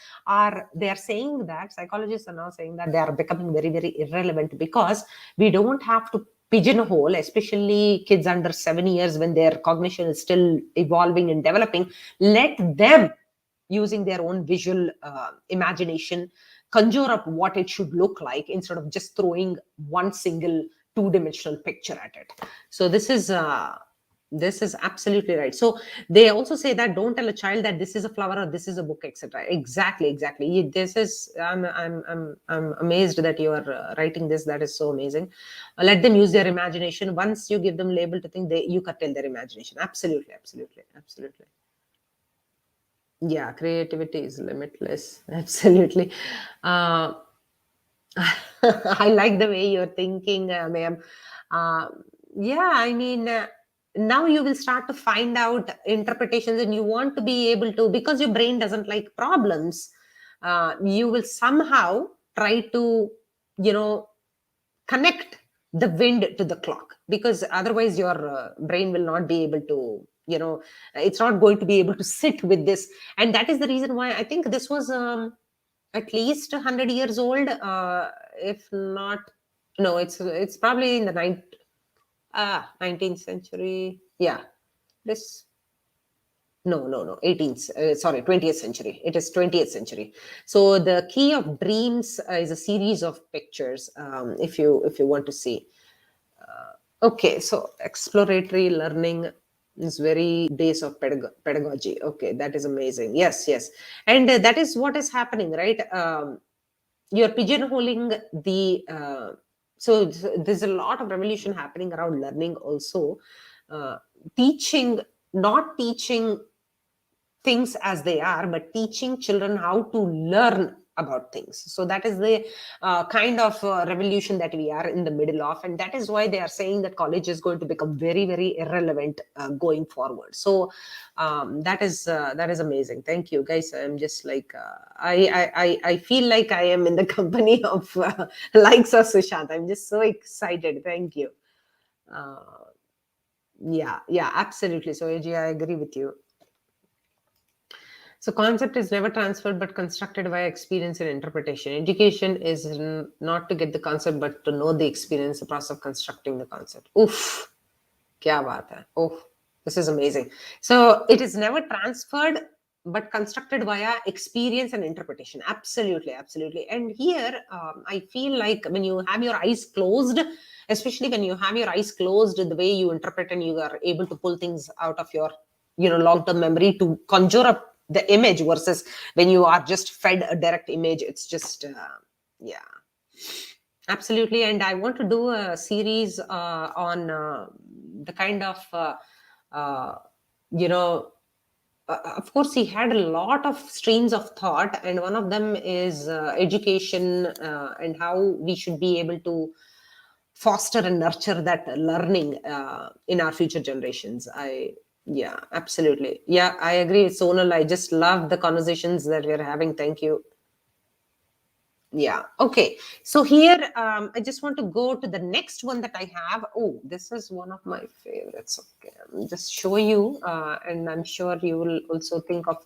they are saying that, psychologists are now saying that they are becoming very, very irrelevant, because we don't have to pigeonhole, especially kids under 7 years, when their cognition is still evolving and developing. Let them, using their own visual imagination, conjure up what it should look like, instead of just throwing one single two-dimensional picture at it. So this is absolutely right. So they also say that don't tell a child that this is a flower or this is a book, etc. Exactly. This is, I'm amazed that you are writing this. That is so amazing. Let them use their imagination. Once you give them label to think, you curtail their imagination. Absolutely. Yeah, creativity is limitless. Absolutely. I like the way you're thinking, ma'am. Yeah, I mean, now you will start to find out interpretations, and you want to be able to, because your brain doesn't like problems, you will somehow try to, connect the wind to the clock, because otherwise your brain will not be able to, it's not going to be able to sit with this. And that is the reason why I think this was at least 100 years old, if not No, it's probably in the 19th century. Yeah, this. No, 18th, sorry, 20th century. It is 20th century. So the Key of Dreams is a series of pictures, if you want to see. Okay, so exploratory learning is very base of pedagogy. Okay, that is amazing. Yes, yes. And that is what is happening, right? You're pigeonholing the there's a lot of revolution happening around learning also. uh, Teaching, not teaching things as they are, but teaching children how to learn about things. So that is the kind of revolution that we are in the middle of, and that is why they are saying that college is going to become very, very irrelevant going forward. So that is amazing. Thank you, guys. I'm just like I feel like I am in the company of likes of Sushant. I'm just so excited. Thank you. uh, yeah, absolutely. So AG, I agree with you. So concept is never transferred but constructed via experience and interpretation. Education is not to get the concept but to know the experience, the process of constructing the concept. Oof, kya baat hai. Oh, this is amazing. So it is never transferred but constructed via experience and interpretation. Absolutely, absolutely. And here, I feel like when you have your eyes closed, especially when you have your eyes closed, the way you interpret and you are able to pull things out of your long-term memory to conjure up the image, versus when you are just fed a direct image, it's just yeah, absolutely. And I want to do a series on the kind of uh, you know of course he had a lot of streams of thought, and one of them is education, and how we should be able to foster and nurture that learning in our future generations. Yeah, absolutely. Yeah, I agree, Sonal. I just love the conversations that we're having. Thank you. Yeah, okay. So here, I just want to go to the next one that I have. Oh, this is one of my favorites. Okay, I'll just show you, and I'm sure you will also think of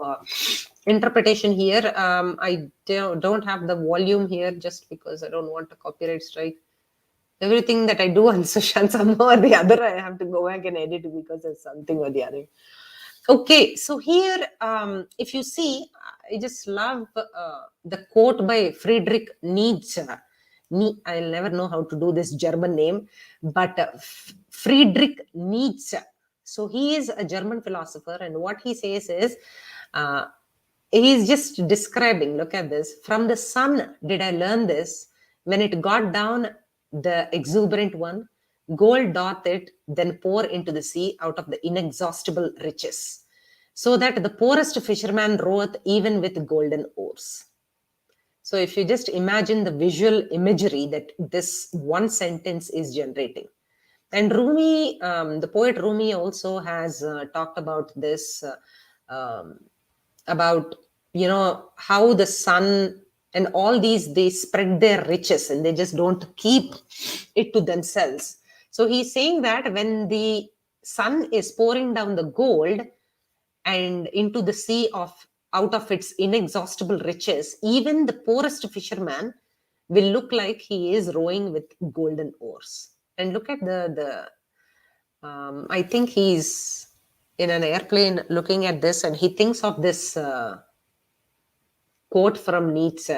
interpretation here. I don't have the volume here just because I don't want a copyright strike. Everything that I do on social, somehow or the other, I have to go back and edit because there's something or the other. Okay, so here, if you see, I just love the quote by Friedrich Nietzsche. I'll never know how to do this German name, but Friedrich Nietzsche. So he is a German philosopher, and what he says is, uh, he's just describing, look at this: from the sun did I learn this, when it got down, the exuberant one, gold doth it then pour into the sea out of the inexhaustible riches, so that the poorest fisherman roweth even with golden oars. So if you just imagine the visual imagery that this one sentence is generating. And Rumi, the poet Rumi, also has talked about this, about how the sun and all these, they spread their riches and they just don't keep it to themselves. So he's saying that when the sun is pouring down the gold and into the sea of out of its inexhaustible riches, even the poorest fisherman will look like he is rowing with golden oars. And look at the I think he's in an airplane looking at this, and he thinks of this quote from Nietzsche.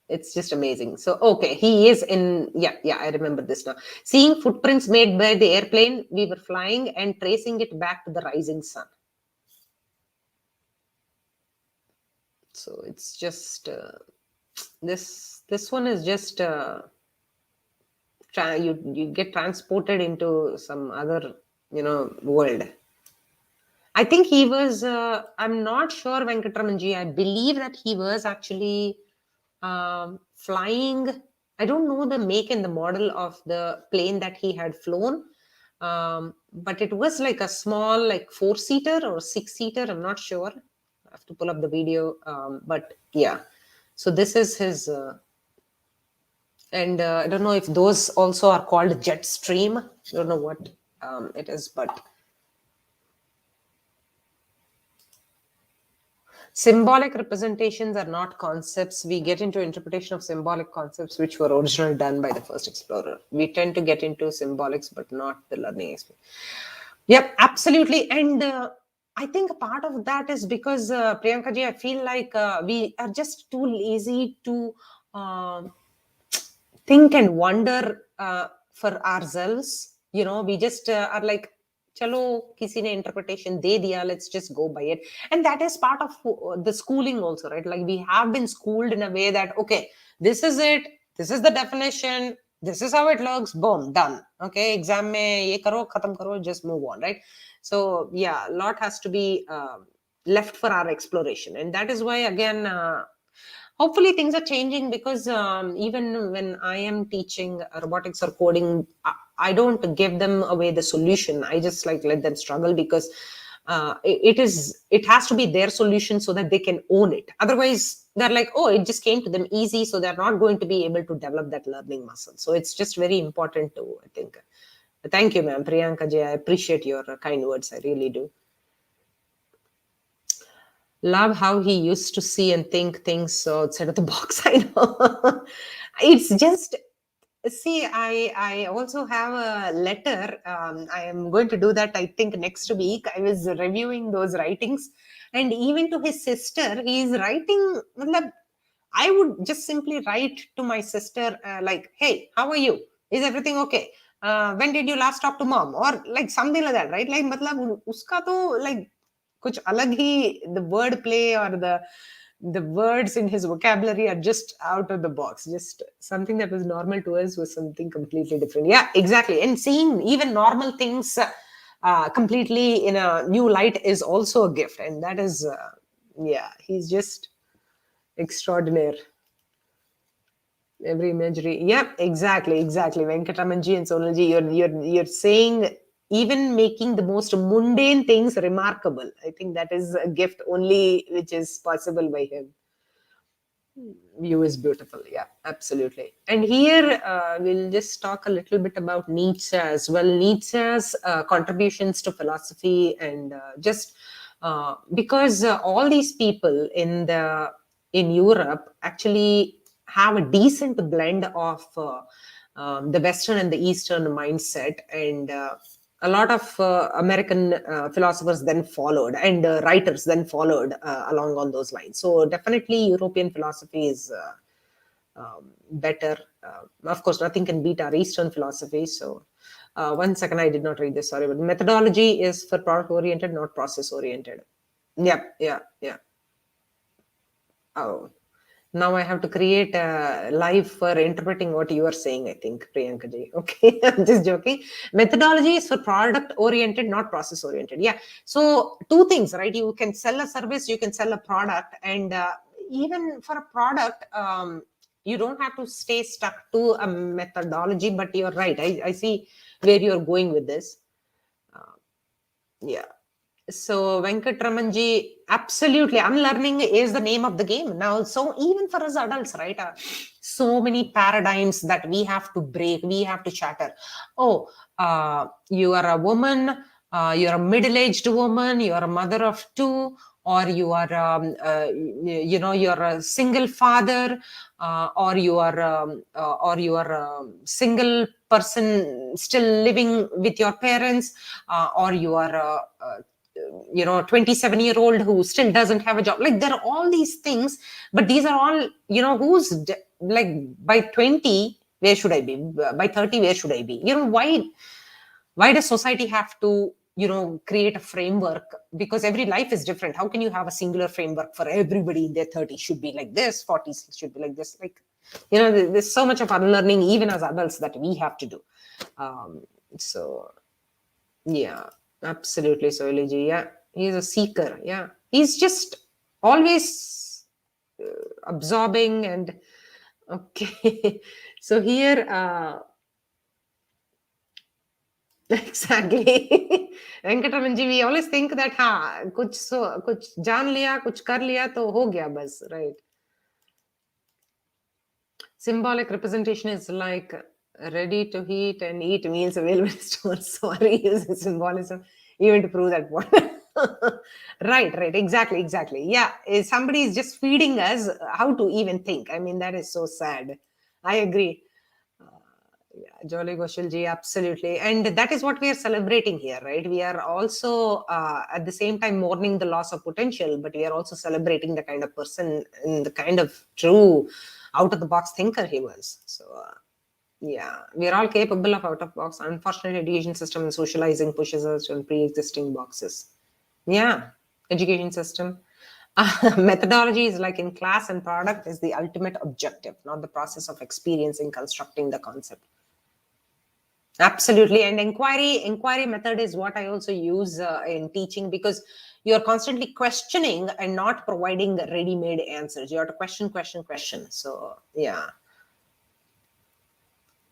It's just amazing. So, okay, he is in, yeah, I remember this now. Seeing footprints made by the airplane, we were flying and tracing it back to the rising sun. So it's just this one is just you get transported into some other world. I think he was, I'm not sure, Venkatramanji. I believe that he was actually flying. I don't know the make and the model of the plane that he had flown. But it was like a small, like 4-seater or 6-seater. I'm not sure. I have to pull up the video. But yeah, so this is his, and I don't know if those also are called jet stream. I don't know what it is, but Symbolic representations are not concepts. We get into interpretation of symbolic concepts which were originally done by the first explorer. We tend to get into symbolics, but not the learning experience. Yep, absolutely. And I think a part of that is because, Priyanka ji, I feel like we are just too lazy to think and wonder for ourselves. We just are like, chalo, kisi ne interpretation de diya, let's just go by it. And that is part of the schooling also, right? Like we have been schooled in a way that, okay, this is it, this is the definition, this is how it looks, boom, done. Okay, exam mein ye karo, khatam karo, just move on, right? So yeah, a lot has to be left for our exploration. And that is why, again, hopefully things are changing, because even when I am teaching robotics or coding, I don't give them away the solution. I just like let them struggle, because it has to be their solution so that they can own it. Otherwise they're like, oh, it just came to them easy, so they're not going to be able to develop that learning muscle. So it's just very important to, I think. Thank you, ma'am. Priyanka ji, I appreciate your kind words. I really do. Love how he used to see and think things outside of the box. I know. It's just, see, I also have a letter. I am going to do that, I think, next week. I was reviewing those writings, and even to his sister, he is writing. I would just simply write to my sister, like, hey, how are you? Is everything okay? When did you last talk to mom? Or like something like that, right? Like, matlab, uska to like kuch alag hi, the word play or the words in his vocabulary are just out of the box. Just something that was normal to us was something completely different. Yeah, exactly. And seeing even normal things completely in a new light is also a gift. And that is, yeah, he's just extraordinary. Every imagery. Yeah, exactly. Venkataramanji and Sonalji, you're saying, even making the most mundane things remarkable. I think that is a gift only which is possible by him. View is beautiful. Yeah, absolutely. And here we'll just talk a little bit about Nietzsche as well. Nietzsche's contributions to philosophy, and just because all these people in Europe actually have a decent blend of the Western and the Eastern mindset, and a lot of American philosophers then followed, and writers then followed along on those lines. So definitely European philosophy is better. Of course, nothing can beat our Eastern philosophy. So one second, I did not read this, sorry, but methodology is for product oriented, not process oriented. Yeah. Oh, now I have to create a live for interpreting what you are saying, I think, Priyanka ji. Okay, I'm just joking. Methodology is for product oriented, not process oriented. Yeah. So two things, right? You can sell a service, you can sell a product, and even for a product, you don't have to stay stuck to a methodology, but you're right. I see where you're going with this. Yeah. So Venkatramanji, absolutely, unlearning is the name of the game now. So even for us adults, right? So many paradigms that we have to break, we have to shatter. Oh, you are a woman, you're a middle-aged woman, you're a mother of two, or you are, you're a single father, or you are a single person still living with your parents, or you are a 27-year-old who still doesn't have a job. Like there are all these things, but these are all, like by 20, where should I be? By 30, where should I be? Why does society have to create a framework? Because every life is different. How can you have a singular framework for everybody in their 30s should be like this, 40s should be like this? Like, there's so much of unlearning even as adults that we have to do. So yeah, absolutely. So Eliji, yeah, he's a seeker. Yeah, he's just always absorbing. And okay. So here, exactly. Venkataraman ji, we always think that kuch jaan liya, kuch kar liya, to ho gaya bas, right? Symbolic representation is like ready to eat and eat meals available in stores. Sorry, using symbolism even to prove that point. Right, exactly. Yeah, somebody is just feeding us how to even think. I mean, that is so sad. I agree. Yeah, Jolly Goshilji, absolutely. And that is what we are celebrating here, right? We are also at the same time mourning the loss of potential, but we are also celebrating the kind of person and the kind of true out of the box thinker he was. So, yeah, we are all capable of out of box. Unfortunately, education system and socializing pushes us on pre-existing boxes. Yeah, education system. Methodology is like in class, and product is the ultimate objective, not the process of experiencing, constructing the concept. Absolutely. And inquiry method is what I also use in teaching, because you're constantly questioning and not providing ready-made answers. You have to question. So yeah.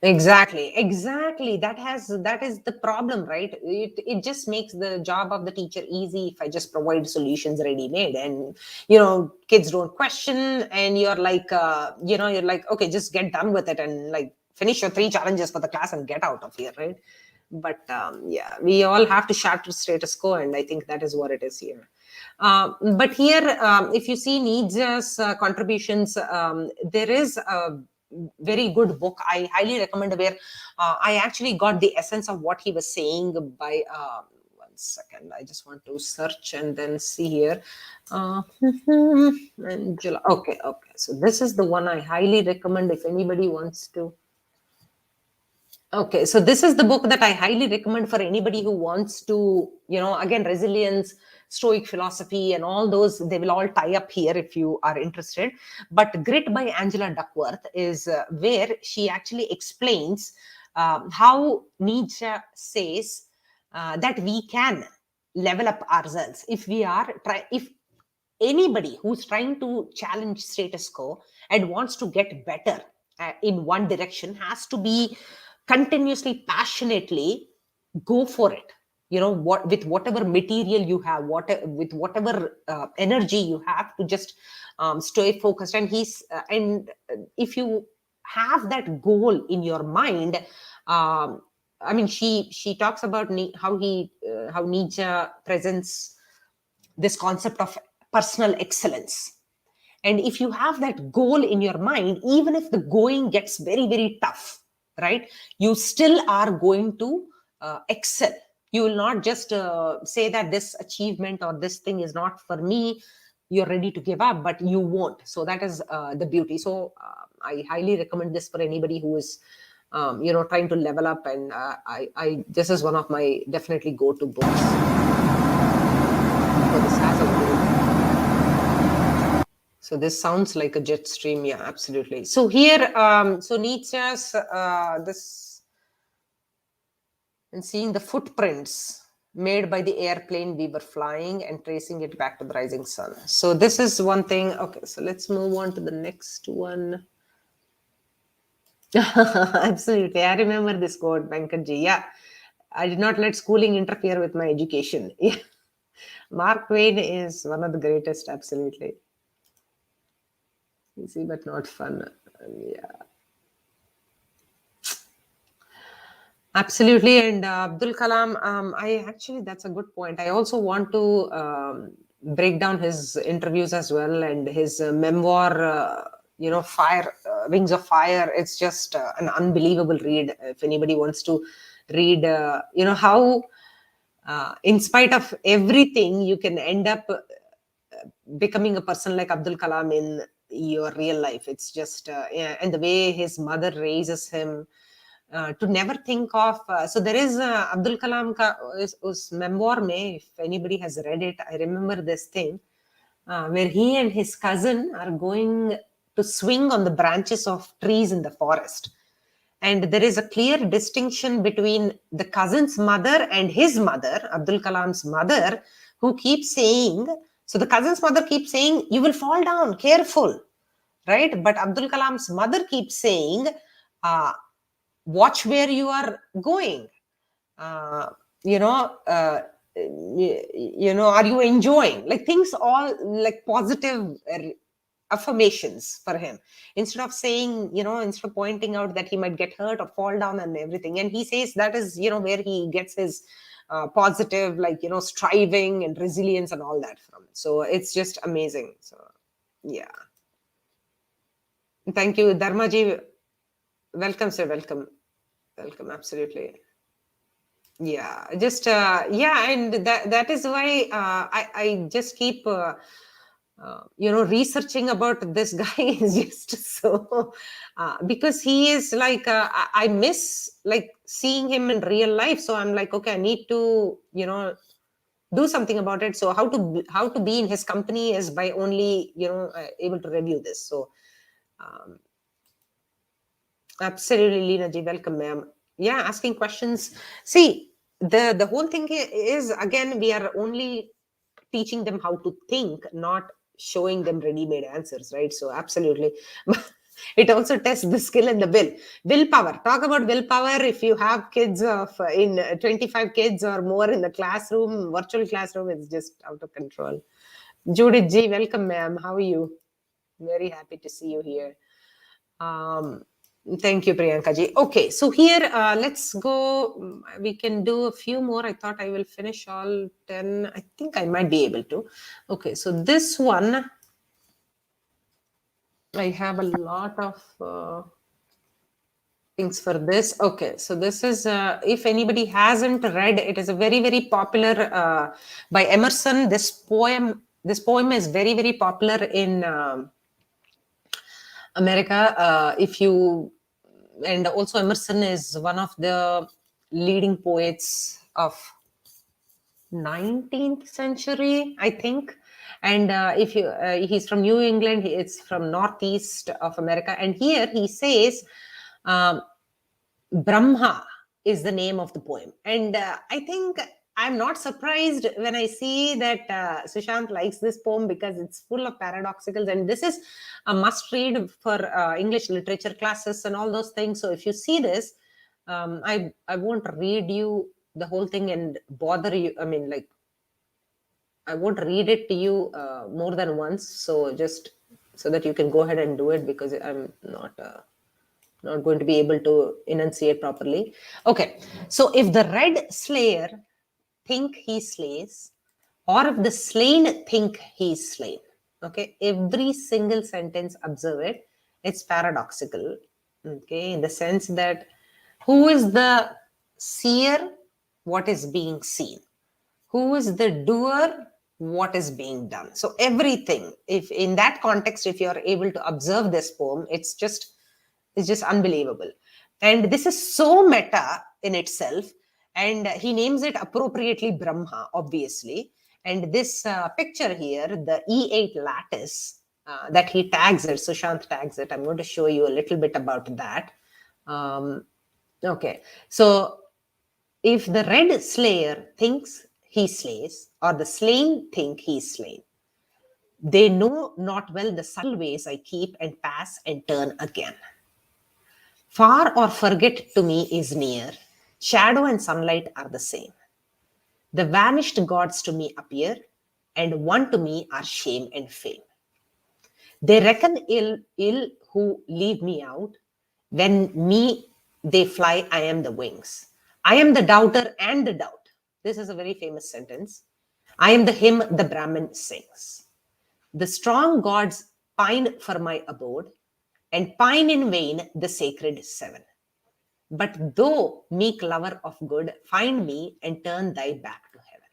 Exactly. That is the problem, right? It just makes the job of the teacher easy if I just provide solutions ready made, and kids don't question, and you're like, okay, just get done with it, and like finish your 3 challenges for the class and get out of here, right? But yeah, we all have to shatter status quo, and I think that is what it is here. But here, if you see Nietzsche's contributions, there is a very good book I highly recommend, where I actually got the essence of what he was saying by. 1 second, I just want to search and then see here. Angela. Okay. So this is the one I highly recommend if anybody wants to. Okay, so this is the book that I highly recommend for anybody who wants to, again, resilience, Stoic philosophy, and all those. They will all tie up here if you are interested. But Grit by Angela Duckworth is where she actually explains how Nietzsche says that we can level up ourselves if anybody who's trying to challenge status quo and wants to get better in one direction has to be continuously passionately go for it, what with whatever material you have, with whatever energy you have, to just stay focused. And if you have that goal in your mind, I mean, she talks about how Nietzsche presents this concept of personal excellence. And if you have that goal in your mind, even if the going gets very tough, right, you still are going to excel. You will not just say that this achievement or this thing is not for me, you're ready to give up, but you won't. So that is the beauty. So I highly recommend this for anybody who is trying to level up. And I this is one of my definitely go-to books. So this has a So this sounds like a jet stream. Yeah, absolutely. So here, so Nietzsche's this, and seeing the footprints made by the airplane we were flying and tracing it back to the rising sun. So this is one thing. Okay, so let's move on to the next one. Absolutely. I remember this quote, Venkatji. Yeah. I did not let schooling interfere with my education. Yeah. Mark Twain is one of the greatest. Absolutely. Easy but not fun. Yeah. Absolutely. And Abdul Kalam, that's a good point. I also want to break down his interviews as well, and his memoir, Fire, Wings of Fire. It's just an unbelievable read. If anybody wants to read, how in spite of everything, you can end up becoming a person like Abdul Kalam in your real life. It's just, and the way his mother raises him, to never think of. So there is Abdul Kalam ka us memoir mein, if anybody has read it, I remember this thing where he and his cousin are going to swing on the branches of trees in the forest. And there is a clear distinction between the cousin's mother and his mother, Abdul Kalam's mother, who keeps saying, so the cousin's mother keeps saying, you will fall down, careful, right? But Abdul Kalam's mother keeps saying, watch where you are going. Uh, you know, uh, are you enjoying? Like things all like positive affirmations for him, instead of saying, instead of pointing out that he might get hurt or fall down and everything. And he says that is, where he gets his positive, like, striving and resilience and all that from it. So it's just amazing. So yeah, thank you, Dharmaji. Welcome, sir. Welcome, absolutely. Yeah, just yeah, and that is why I just keep researching about this guy. Is just so because he is like I miss like seeing him in real life, so I'm like, okay, I need to do something about it. So how to be in his company is by only able to review this. So um, absolutely, Leena ji, welcome, ma'am. Yeah, asking questions. See, the whole thing is, again, we are only teaching them how to think, not showing them ready-made answers, right? So absolutely. It also tests the skill and the willpower. Talk about willpower. If you have kids of in 25 kids or more in the classroom, virtual classroom, it's just out of control. Judith ji, welcome, ma'am. How are you? Very happy to see you here. Thank you, Priyanka ji. Okay, so here, let's go. We can do a few more. I thought I will finish all 10. I think I might be able to. Okay, so this one, I have a lot of things for this. Okay, so this is, if anybody hasn't read, it is a very, very popular by Emerson. This poem is very, very popular in America. If you and also Emerson is one of the leading poets of 19th century, I think. And if you he's from New England, it's from northeast of America, and here he says um, Brahma is the name of the poem. And I think I'm not surprised when I see that Sushant likes this poem, because it's full of paradoxicals. And this is a must read for English literature classes and all those things. So if you see this, I won't read you the whole thing and bother you. I mean, like, I won't read it to you more than once. So just so that you can go ahead and do it, because I'm not going to be able to enunciate properly. Okay, so if the red slayer think he slays, or if the slain think he is slain, okay, every single sentence, observe it, it's paradoxical, okay, in the sense that who is the seer, what is being seen, who is the doer, what is being done. So everything, if in that context, if you are able to observe this poem, it's just unbelievable. And this is so meta in itself. And he names it appropriately Brahma, obviously. And this picture here, the E8 lattice that he tags it, Sushant tags it. I'm going to show you a little bit about that. Okay, so if the red slayer thinks he slays, or the slain think he is slain, they know not well the subtle ways I keep and pass and turn again. Far or forget to me is near. Shadow and sunlight are the same. The vanished gods to me appear, and one to me are shame and fame. They reckon ill who leave me out. When me they fly, I am the wings. I am the doubter and the doubt. This is a very famous sentence. I am the hymn the Brahmin sings. The strong gods pine for my abode, and pine in vain the sacred seven. But thou, meek lover of good, find me and turn thy back to heaven.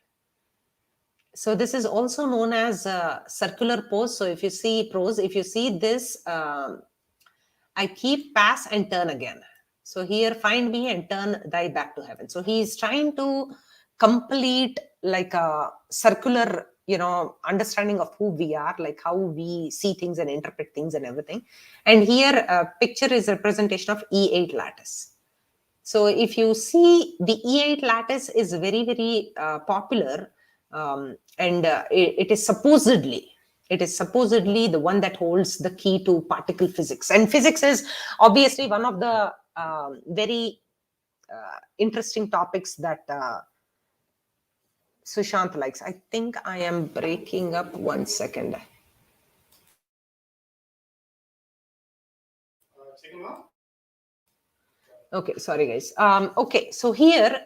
So this is also known as circular prose. So if you see prose, if you see this, I keep, pass, and turn again. So here, find me and turn thy back to heaven. So he is trying to complete like a circular, understanding of who we are, like how we see things and interpret things and everything. And here, a picture is a representation of E8 lattice. So if you see, the E8 lattice is very, very popular, and it is supposedly the one that holds the key to particle physics. And physics is obviously one of the very interesting topics that Sushant likes. I think I am breaking up. 1 second. Okay, sorry guys. Okay, so here,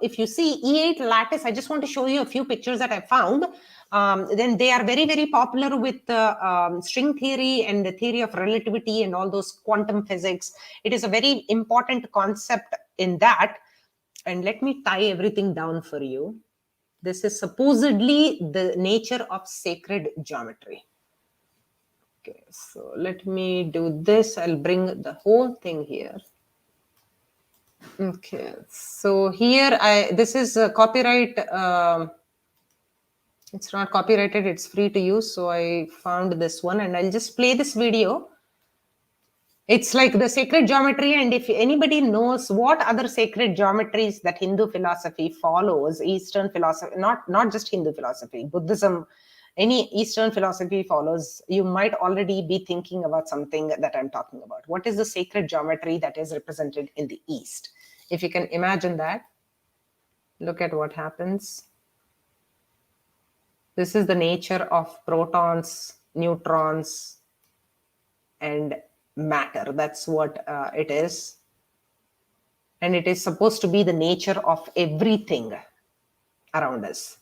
if you see E8 lattice, I just want to show you a few pictures that I found. Then they are very, very popular with string theory and the theory of relativity and all those quantum physics. It is a very important concept in that. And let me tie everything down for you. This is supposedly the nature of sacred geometry. Okay, so let me do this. I'll bring the whole thing here. Okay, so here this is a copyright. It's not copyrighted, it's free to use. So I found this one and I'll just play this video. It's like the sacred geometry, and if anybody knows what other sacred geometries that Hindu philosophy follows, Eastern philosophy, not just Hindu philosophy, Buddhism, any Eastern philosophy follows, you might already be thinking about something that I'm talking about. What is the sacred geometry that is represented in the East? If you can imagine that, look at what happens. This is the nature of protons, neutrons, and matter. That's what it is. And it is supposed to be the nature of everything around us.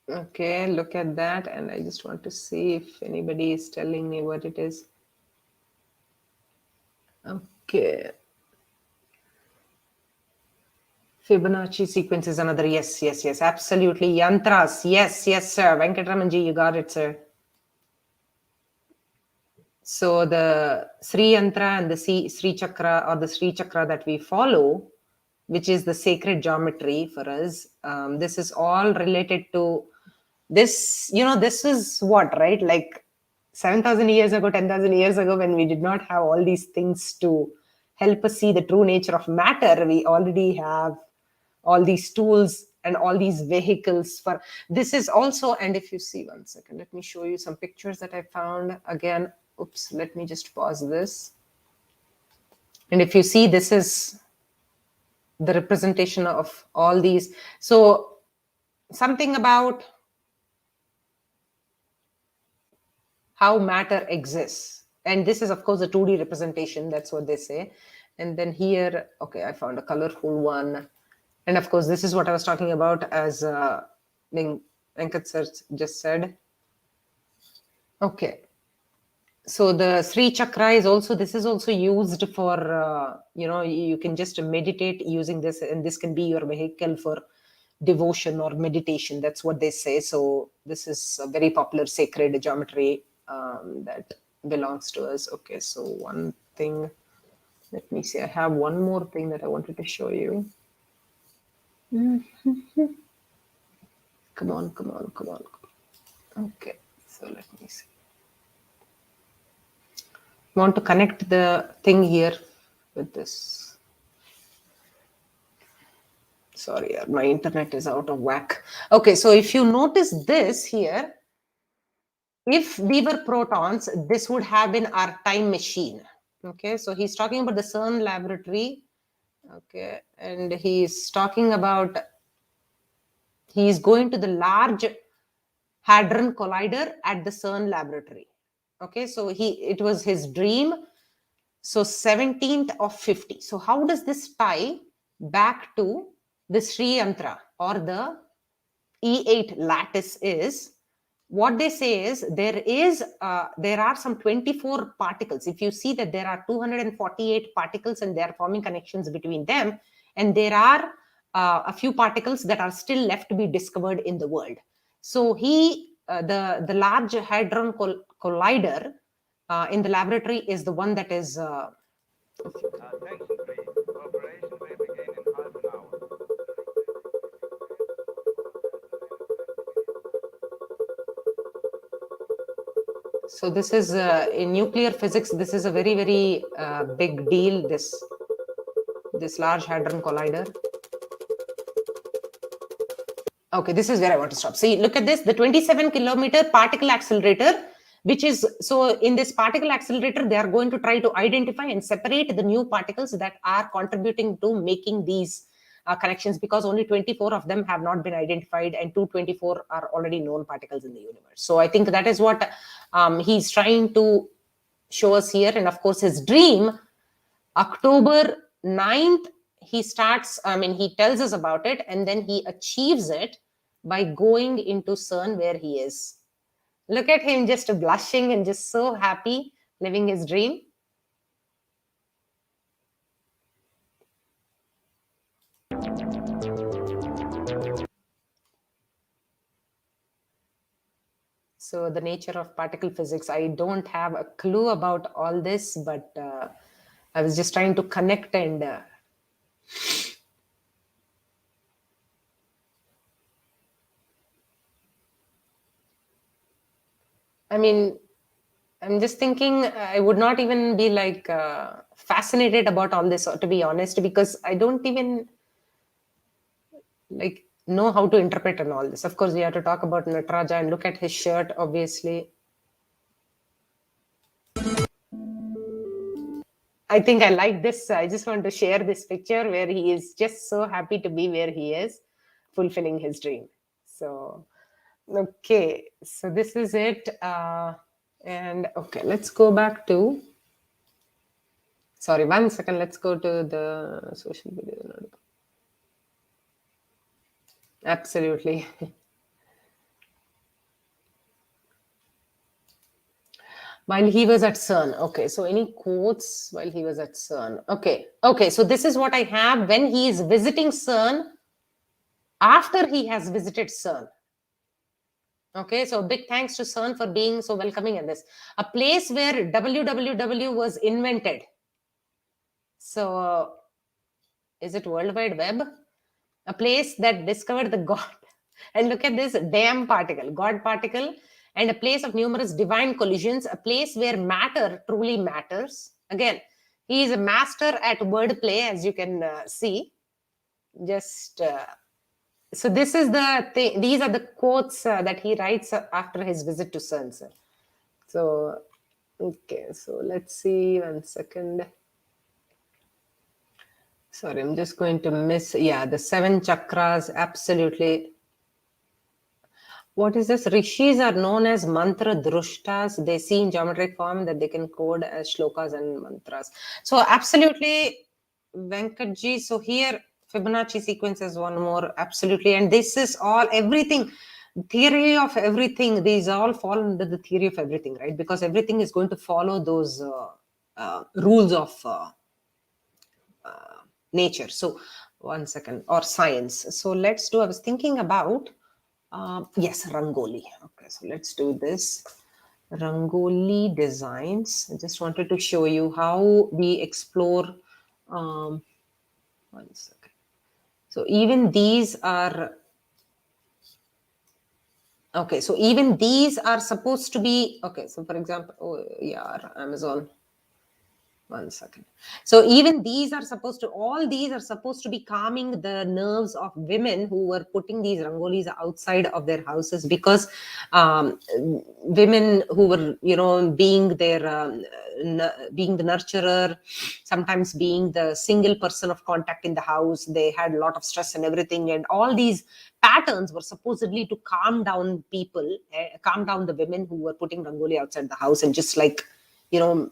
Okay, look at that. And I just want to see if anybody is telling me what it is. Okay. Fibonacci sequence is another. Yes, absolutely. Yantras. Yes, sir. Venkatramanji, you got it, sir. So the Sri Yantra and the Sri Chakra, or the Sri Chakra that we follow, which is the sacred geometry for us, this is all related to this. This is what, right? Like 7,000 years ago, 10,000 years ago, when we did not have all these things to help us see the true nature of matter, we already have all these tools and all these vehicles for this is also. And if you see, one second, let me show you some pictures that I found again. Oops, let me just pause this. And if you see, this is the representation of all these. So something about how matter exists. And this is, of course, a 2D representation. That's what they say. And then here, okay, I found a colorful one. And of course, this is what I was talking about, as Venkat sir just said. Okay. So the Sri Chakra is also, this is also used for, you can just meditate using this, and this can be your vehicle for devotion or meditation. That's what they say. So this is a very popular sacred geometry that belongs to us. Okay, so one thing, let me see. I have one more thing that I wanted to show you. Come on. Okay, so let me see. Want to connect the thing here with this. Sorry, my internet is out of whack. Okay, so if you notice this here, if we were protons, this would have been our time machine. Okay, so he's talking about the CERN laboratory. Okay, and he's talking about, he's going to the Large Hadron Collider at the CERN laboratory. Okay, so it was his dream. So 17th of 50. So how does this tie back to the Sri Yantra or the E8 lattice? Is what they say is there are some 24 particles. If you see that there are 248 particles and they are forming connections between them, and there are a few particles that are still left to be discovered in the world. So the Large Hadron Collider in the laboratory is the one that is. So this is in nuclear physics. This is a very, very big deal. This Large Hadron Collider. Okay, this is where I want to stop. See, look at this. The 27 kilometer particle accelerator which is, so in this particle accelerator, they are going to try to identify and separate the new particles that are contributing to making these connections, because only 24 of them have not been identified and 224 are already known particles in the universe. So I think that is what he's trying to show us here. And of course, his dream, October 9th, he starts, he tells us about it, and then he achieves it by going into CERN, where he is. Look at him, just blushing and just so happy, living his dream. So the nature of particle physics, I don't have a clue about all this, but I was just trying to connect and I'm just thinking I would not even be like fascinated about all this, to be honest, because I don't even like know how to interpret and all this. Of course, we have to talk about Nataraja and look at his shirt, obviously. I think I like this. I just want to share this picture where he is just so happy to be where he is, fulfilling his dream. So, okay. So this is it. And okay, let's go back to, sorry, 1 second. Let's go to the social media. Absolutely. While he was at CERN. Okay, so any quotes while he was at CERN? Okay, so this is what I have when he is visiting CERN, after he has visited CERN. Okay, so big thanks to CERN for being so welcoming in this. A place where www was invented. So, is it World Wide Web? A place that discovered the God. And look at this damn particle, God particle, and a place of numerous divine collisions, a place where matter truly matters. Again, he is a master at wordplay, as you can see. Just so this is the thing. These are the quotes that he writes after his visit to CERN. So, okay, so let's see 1 second. Sorry, I'm just going to miss. Yeah, the 7 chakras, absolutely. What is this? Rishis are known as mantra drushtas. They see in geometric form that they can code as shlokas and mantras. So absolutely, Venkatji. So here, Fibonacci sequence is one more. Absolutely. And this is all, everything, theory of everything. These all fall under the theory of everything, right? Because everything is going to follow those rules of nature. So 1 second, or science. So let's do, I was thinking about, yes, Rangoli. Okay, so let's do this. Rangoli designs. I just wanted to show you how we explore. 1 second. So even these are, okay, so even these are supposed to be, okay, so for example, oh yeah, Amazon. 1 second. So even these are supposed to, all these are supposed to be calming the nerves of women who were putting these rangolis outside of their houses, because women who were, being their, being the nurturer, sometimes being the single person of contact in the house, they had a lot of stress and everything. And all these patterns were supposedly to calm down people, calm down the women who were putting rangoli outside the house, and just like,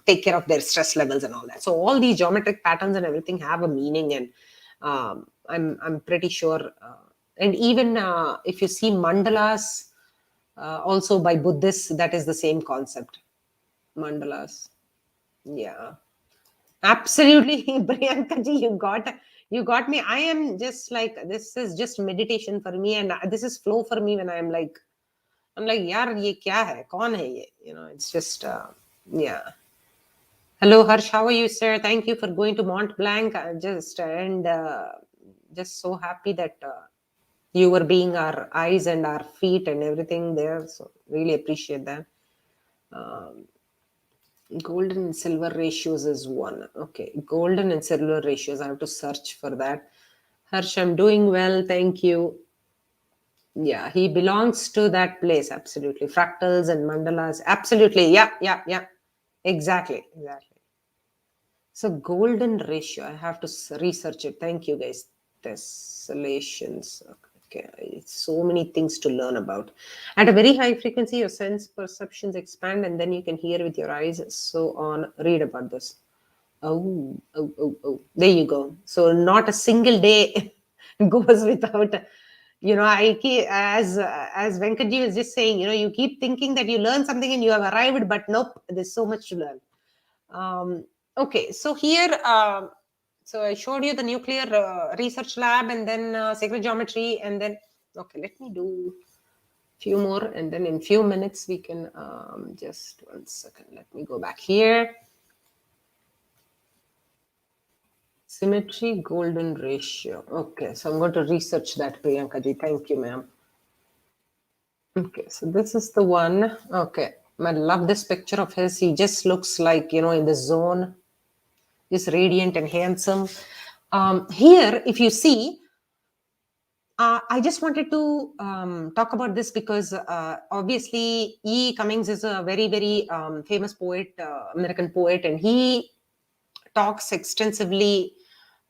take care of their stress levels and all that. So all these geometric patterns and everything have a meaning, and I'm pretty sure. And even if you see mandalas, also by Buddhists, that is the same concept. Mandalas, yeah, absolutely. Priyanka ji, you got me. I am just like, this is just meditation for me, and this is flow for me when I'm like, yaar, ye kya hai? Kaun hai ye? It's just. Yeah. Hello, Harsh. How are you, sir? Thank you for going to Mont Blanc. Just so happy that you were being our eyes and our feet and everything there. So really appreciate that. Golden and silver ratios is 1. Okay, golden and silver ratios. I have to search for that. Harsh, I'm doing well. Thank you. Yeah, he belongs to that place. Absolutely. Fractals and mandalas. Absolutely. Yeah, yeah, yeah. Exactly. Exactly. So golden ratio. I have to research it. Thank you, guys. Tessellations. Okay. It's so many things to learn about. At a very high frequency, your sense perceptions expand, and then you can hear with your eyes. So on. Read about this. Oh, oh, oh, oh. There you go. So not a single day goes without. I keep, as Venkatji was just saying, you keep thinking that you learn something and you have arrived, but nope, there's so much to learn. Okay, so here, so I showed you the nuclear research lab, and then sacred geometry, and then okay, let me do few more, and then in few minutes we can just 1 second. Let me go back here. Symmetry, golden ratio. Okay, so I'm going to research that, Priyanka ji. Thank you, ma'am. Okay, so this is the one. Okay, I love this picture of his. He just looks like, in the zone, just radiant and handsome. Here, if you see, I just wanted to talk about this because obviously E. Cummings is a very, very famous poet, American poet, and he talks extensively.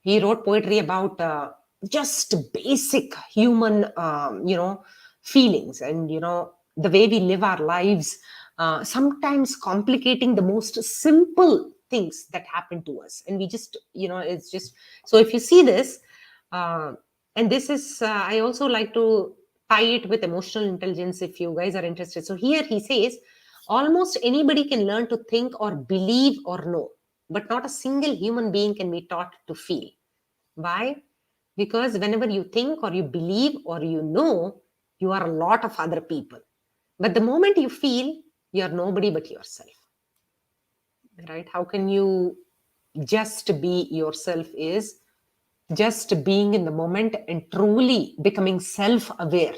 He wrote poetry about just basic human, feelings, and the way we live our lives. Sometimes complicating the most simple things that happen to us, and we just, it's just so. If you see this, uh, and this is, I also like to tie it with emotional intelligence. If you guys are interested, so here he says, almost anybody can learn to think or believe or know, but not a single human being can be taught to feel. Why? Because whenever you think or you believe or you know, you are a lot of other people. But the moment you feel, you're nobody but yourself. Right? How can you just be yourself? Is just being in the moment and truly becoming self aware.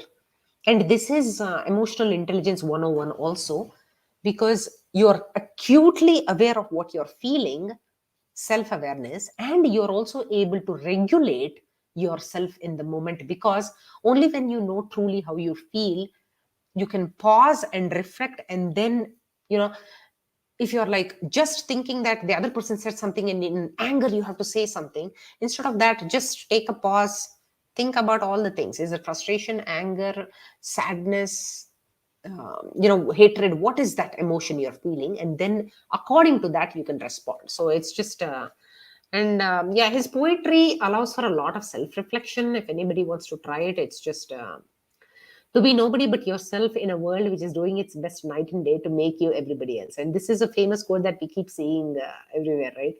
And this is emotional intelligence 101 also, because you're acutely aware of what you're feeling, self awareness, and you're also able to regulate yourself in the moment, because only when you know truly how you feel, you can pause and reflect. And then, you know if you're like just thinking that the other person said something and in anger you have to say something, instead of that, just take a pause, think about all the things. Is it frustration, anger, sadness, hatred? What is that emotion you're feeling? And then according to that you can respond. So it's just and yeah, his poetry allows for a lot of self reflection. If anybody wants to try it, it's just to be nobody but yourself in a world which is doing its best night and day to make you everybody else. And this is a famous quote that we keep seeing everywhere, right?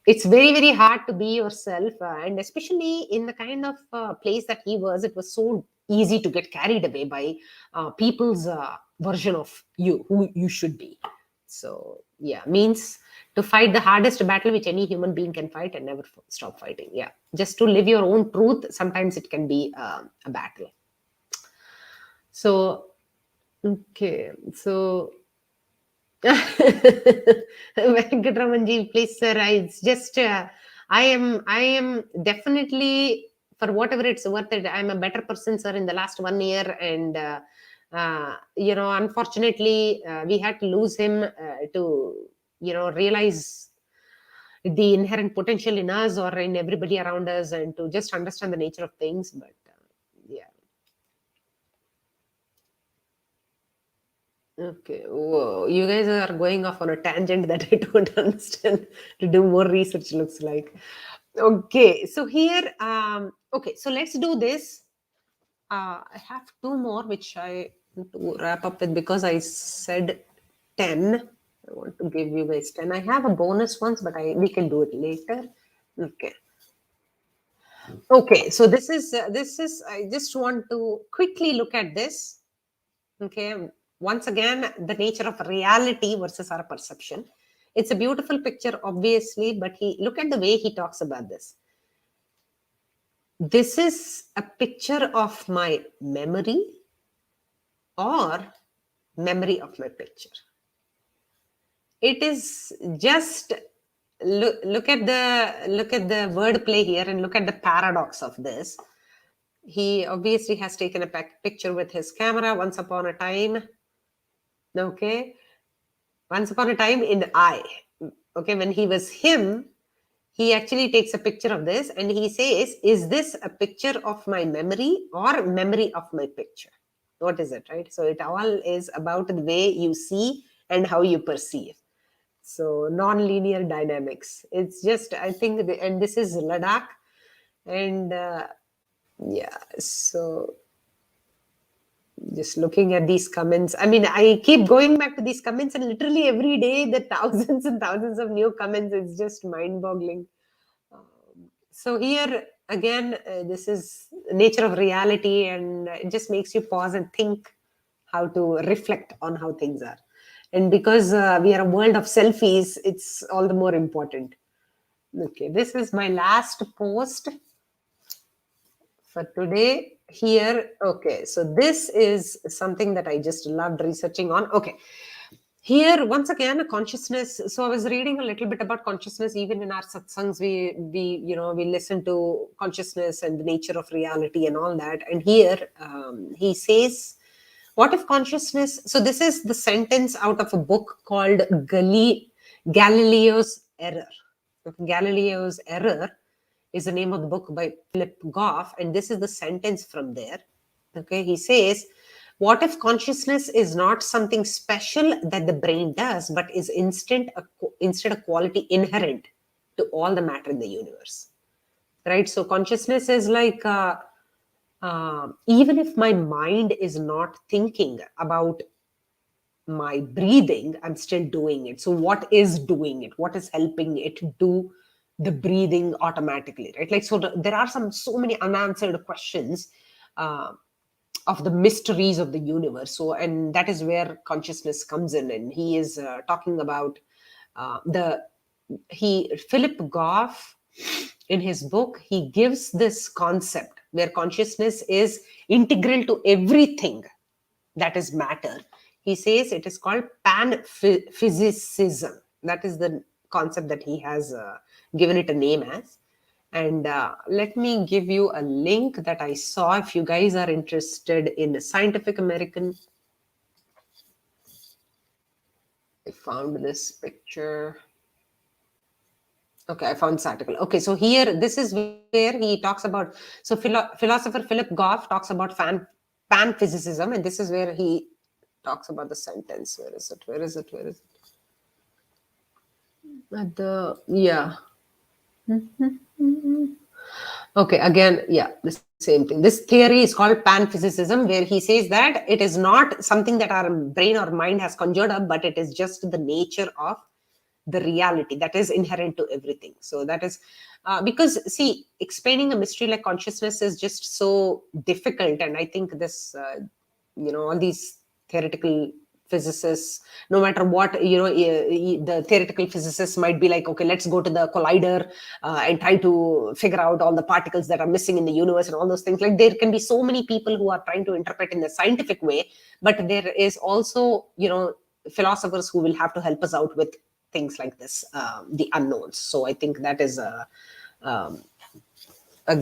It's very, very hard to be yourself, and especially in the kind of place that he was, it was so easy to get carried away by people's version of you, who you should be. So yeah, means to fight the hardest battle which any human being can fight and never stop fighting. Yeah, just to live your own truth, sometimes it can be a battle. So, okay. So, Venkatramanji, please, sir. It's just, I am definitely, for whatever it's worth it, I'm a better person, sir, in the last 1 year. And, unfortunately, we had to lose him to, realize the inherent potential in us or in everybody around us, and to just understand the nature of things. But, yeah. Okay. Whoa. You guys are going off on a tangent that I don't understand. To do more research, looks like. Okay. So here, okay. So let's do this. I have two more, which I want to wrap up with, because I said 10. I want to give you guys 10. I have a bonus ones, but we can do it later. Okay. Okay. So this is, I just want to quickly look at this. Okay, once again, the nature of reality versus our perception. It's a beautiful picture, obviously, but look at the way he talks about this. This is a picture of my memory or memory of my picture. It is just look at the wordplay here, and look at the paradox of this. He obviously has taken a picture with his camera once upon a time. Okay. Once upon a time in I. Okay. When he was him, he actually takes a picture of this and he says, is this a picture of my memory or memory of my picture? What is it, right? So it all is about the way you see and how you perceive. So non-linear dynamics. It's just, I think, and this is Ladakh. And yeah, so just looking at these comments, I mean, I keep going back to these comments, and literally every day the thousands and thousands of new comments. It's just mind-boggling. So here again, this is nature of reality, and it just makes you pause and think how to reflect on how things are. And because we are a world of selfies, it's all the more important. Okay, this is my last post for today here. Okay, so this is something that I just loved researching on. Okay, here once again, a consciousness. So I was reading a little bit about consciousness. Even in our satsangs, we listen to consciousness and the nature of reality and all that. And here he says, what if consciousness, so this is the sentence out of a book called Galileo's Error. Galileo's Error is the name of the book by Philip Goff, and this is the sentence from there. Okay, he says, what if consciousness is not something special that the brain does, but is instead a quality inherent to all the matter in the universe? Right? So consciousness is like, even if my mind is not thinking about my breathing, I'm still doing it. So what is doing it? What is helping it do the breathing automatically, right? Like, so there are so many unanswered questions of the mysteries of the universe. So, and that is where consciousness comes in. And he is talking about Philip Goff, in his book, he gives this concept where consciousness is integral to everything that is matter. He says it is called panphysicism. That is the concept that he has given it a name as. And let me give you a link that I saw. If you guys are interested in Scientific American, I found this picture. Okay, I found this article. Okay, so here, this is where he talks about, so philosopher Philip Goff talks about panphysicism, and this is where he talks about the sentence. Where is it? Where is it? Where is it? At the, yeah. Okay, again, yeah, the same thing. This theory is called panphysicism, where he says that it is not something that our brain or mind has conjured up, but it is just the nature of the reality that is inherent to everything. So that is because, see, explaining a mystery like consciousness is just so difficult. And I think this, all these theoretical physicists, no matter what, the theoretical physicists might be like, okay, let's go to the collider and try to figure out all the particles that are missing in the universe and all those things. Like, there can be so many people who are trying to interpret in the scientific way, but there is also, philosophers who will have to help us out with things like this, the unknowns. So I think that is a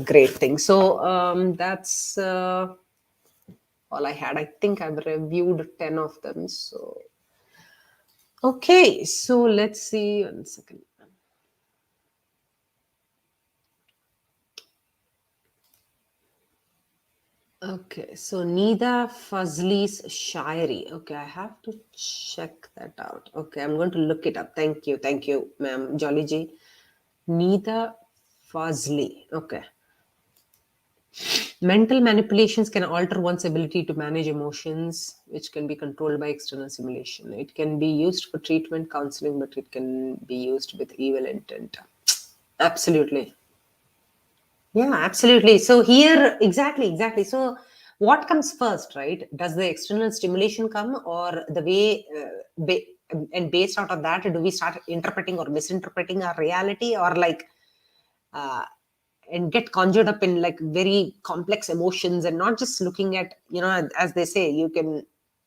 great thing. So that's all I had. I think I've reviewed 10 of them. So, okay, so let's see. 1 second. Okay, so Nida Fazli's Shairi. Okay, I have to check that out. Okay, I'm going to look it up. Thank you, ma'am. Jolly Ji. Nida Fazli. Okay. Mental manipulations can alter one's ability to manage emotions, which can be controlled by external simulation. It can be used for treatment, counseling, but it can be used with evil intent. Absolutely. Yeah, absolutely. So here, exactly. So what comes first, right? Does the external stimulation come, or the way, and based out of that, do we start interpreting or misinterpreting our reality, or like, and get conjured up in like very complex emotions, and not just looking at, as they say,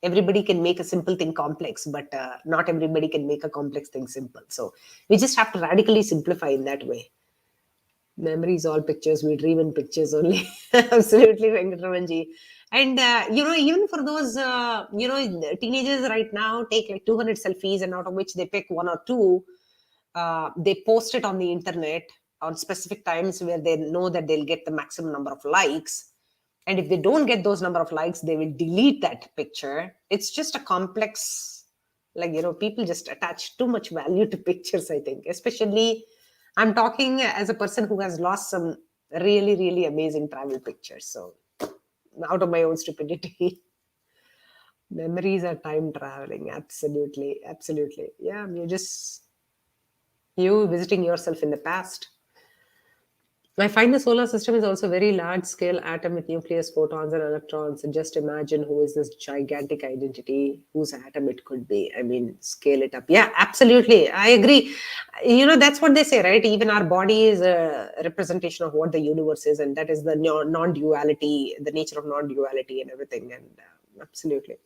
everybody can make a simple thing complex, but not everybody can make a complex thing simple. So we just have to radically simplify in that way. Memories, all pictures. We dream in pictures only. Absolutely, Venkataramanji. And even for those teenagers right now, take like 200 selfies, and out of which they pick one or two, they post it on the internet on specific times where they know that they'll get the maximum number of likes. And if they don't get those number of likes, they will delete that picture. It's just a complex, like, people just attach too much value to pictures, I think. Especially, I'm talking as a person who has lost some really, really amazing travel pictures. So, out of my own stupidity. Memories are time traveling. Absolutely. Absolutely. Yeah. You visiting yourself in the past. I find the solar system is also very large scale atom with nucleus, photons, and electrons. And just imagine who is this gigantic identity, whose atom it could be. I mean, scale it up. Yeah, absolutely. I agree. That's what they say, right? Even our body is a representation of what the universe is, and that is the non duality, the nature of non duality, and everything. And absolutely.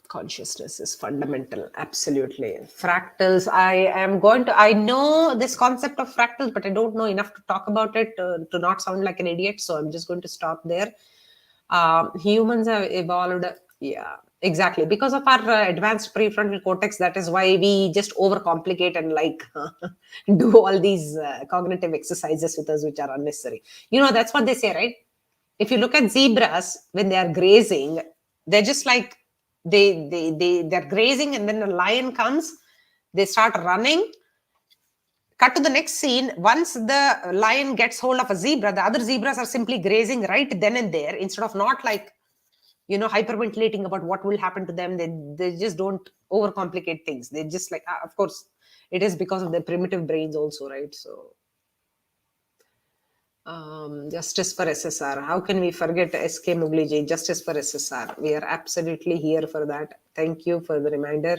Consciousness is fundamental. Absolutely. Fractals. I know this concept of fractals, but I don't know enough to talk about it to not sound like an idiot. So I'm just going to stop there. Humans have evolved. Yeah, exactly. Because of our advanced prefrontal cortex, that is why we just overcomplicate and like do all these cognitive exercises with us, which are unnecessary. That's what they say, right? If you look at zebras when they are grazing, they're just like they're grazing, and then a lion comes, they start running. Cut to the next scene. Once the lion gets hold of a zebra, the other zebras are simply grazing right then and there, instead of not like hyperventilating about what will happen to them. They just don't overcomplicate things. They just like, of course it is because of their primitive brains also, right? So justice for SSR. How can we forget SK Mugliji? Justice for SSR. We are absolutely here for that. Thank you for the reminder.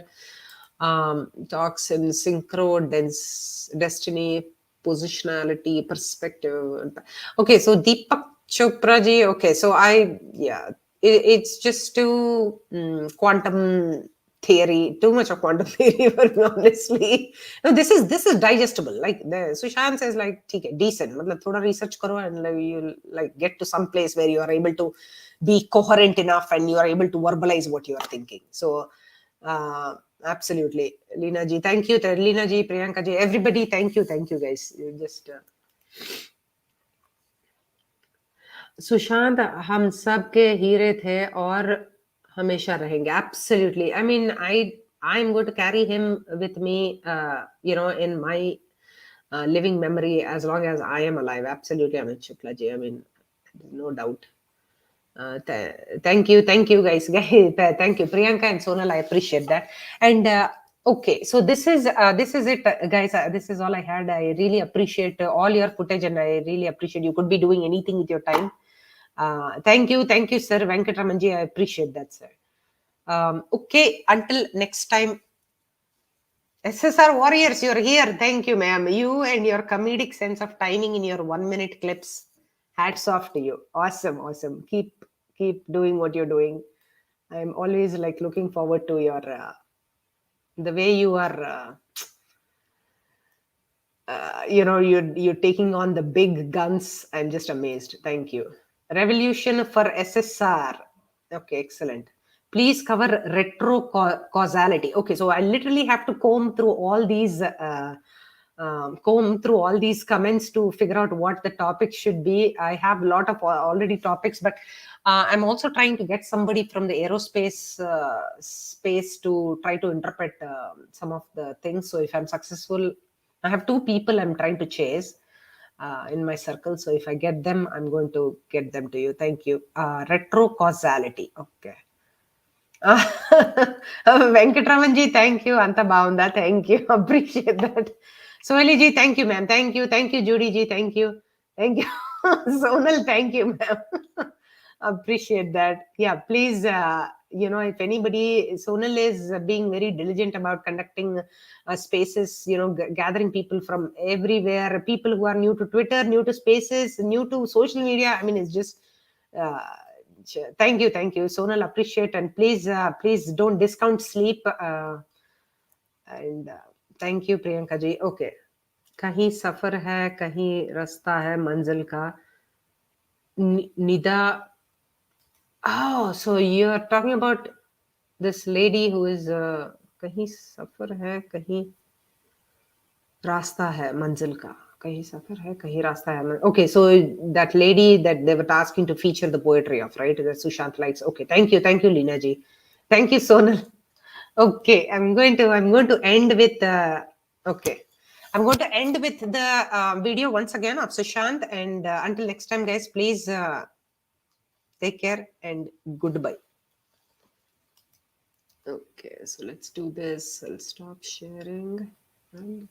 Talks in synchro, destiny, positionality, perspective. Okay, so Deepak Chopra ji. Okay, so it's just too quantum theory, too much of quantum theory for me, honestly. No, this is digestible. Like the Sushant says, like, okay, decent. Matlab, thoda research karo and like, you like get to some place where you are able to be coherent enough and you are able to verbalize what you are thinking. So absolutely, Leena ji, thank you. Leena ji, Priyanka ji, everybody, thank you guys. You just Sushant हम सब के हीरे थे और हमेशा रहेंगे. Absolutely. I mean, I'm going to carry him with me, in my living memory as long as I am alive. Absolutely, Amit Shukla ji. I mean, no doubt. Thank you guys. Thank you, Priyanka and Sonal. I appreciate that. And okay, so this is it, guys. This is all I had. I really appreciate all your footage, and I really appreciate you could be doing anything with your time. Thank you, sir. Venkataramanji, I appreciate that, sir. Okay, until next time. SSR Warriors, you're here. Thank you, ma'am. You and your comedic sense of timing in your 1-minute clips. Hats off to you. Awesome. Keep doing what you're doing. I'm always like looking forward to your the way you are. You're taking on the big guns. I'm just amazed. Thank you. Revolution for SSR. Okay, excellent. Please cover retro causality. Okay, so I literally have to comb through all these comments to figure out what the topic should be. I have a lot of already topics, but I'm also trying to get somebody from the aerospace space to try to interpret some of the things. So if I'm successful, I have 2 people I'm trying to chase in my circle. So if I get them, I'm going to get them to you. Thank you. Retro causality. Okay. Venkataramanji, thank you. Anta Baunda, thank you. Appreciate that. Sohali ji, thank you, ma'am. Thank you. Judy ji, thank you. Sonal, thank you, ma'am. Appreciate that. Yeah, please, if anybody, Sonal is being very diligent about conducting spaces, gathering people from everywhere, people who are new to Twitter, new to spaces, new to social media. I mean, it's just, thank you, Sonal. Appreciate, and please don't discount sleep. And thank you, Priyanka ji. Okay. कहीं सफर है, कहीं रास्ता है मंजिल का. Nida. Oh, so you're talking about this lady who is कहीं सफर है, कहीं रास्ता है मंजिल का. कहीं सफर है, कहीं रास्ता है. Okay, so that lady that they were asking to feature the poetry of, right? That Sushant likes. Okay, thank you, Leena ji. Thank you, Sonal. Okay, I'm going to end with okay. I'm going to end with the video once again of Sushant, and until next time, guys, please take care and goodbye. Okay, so let's do this. I'll stop sharing. And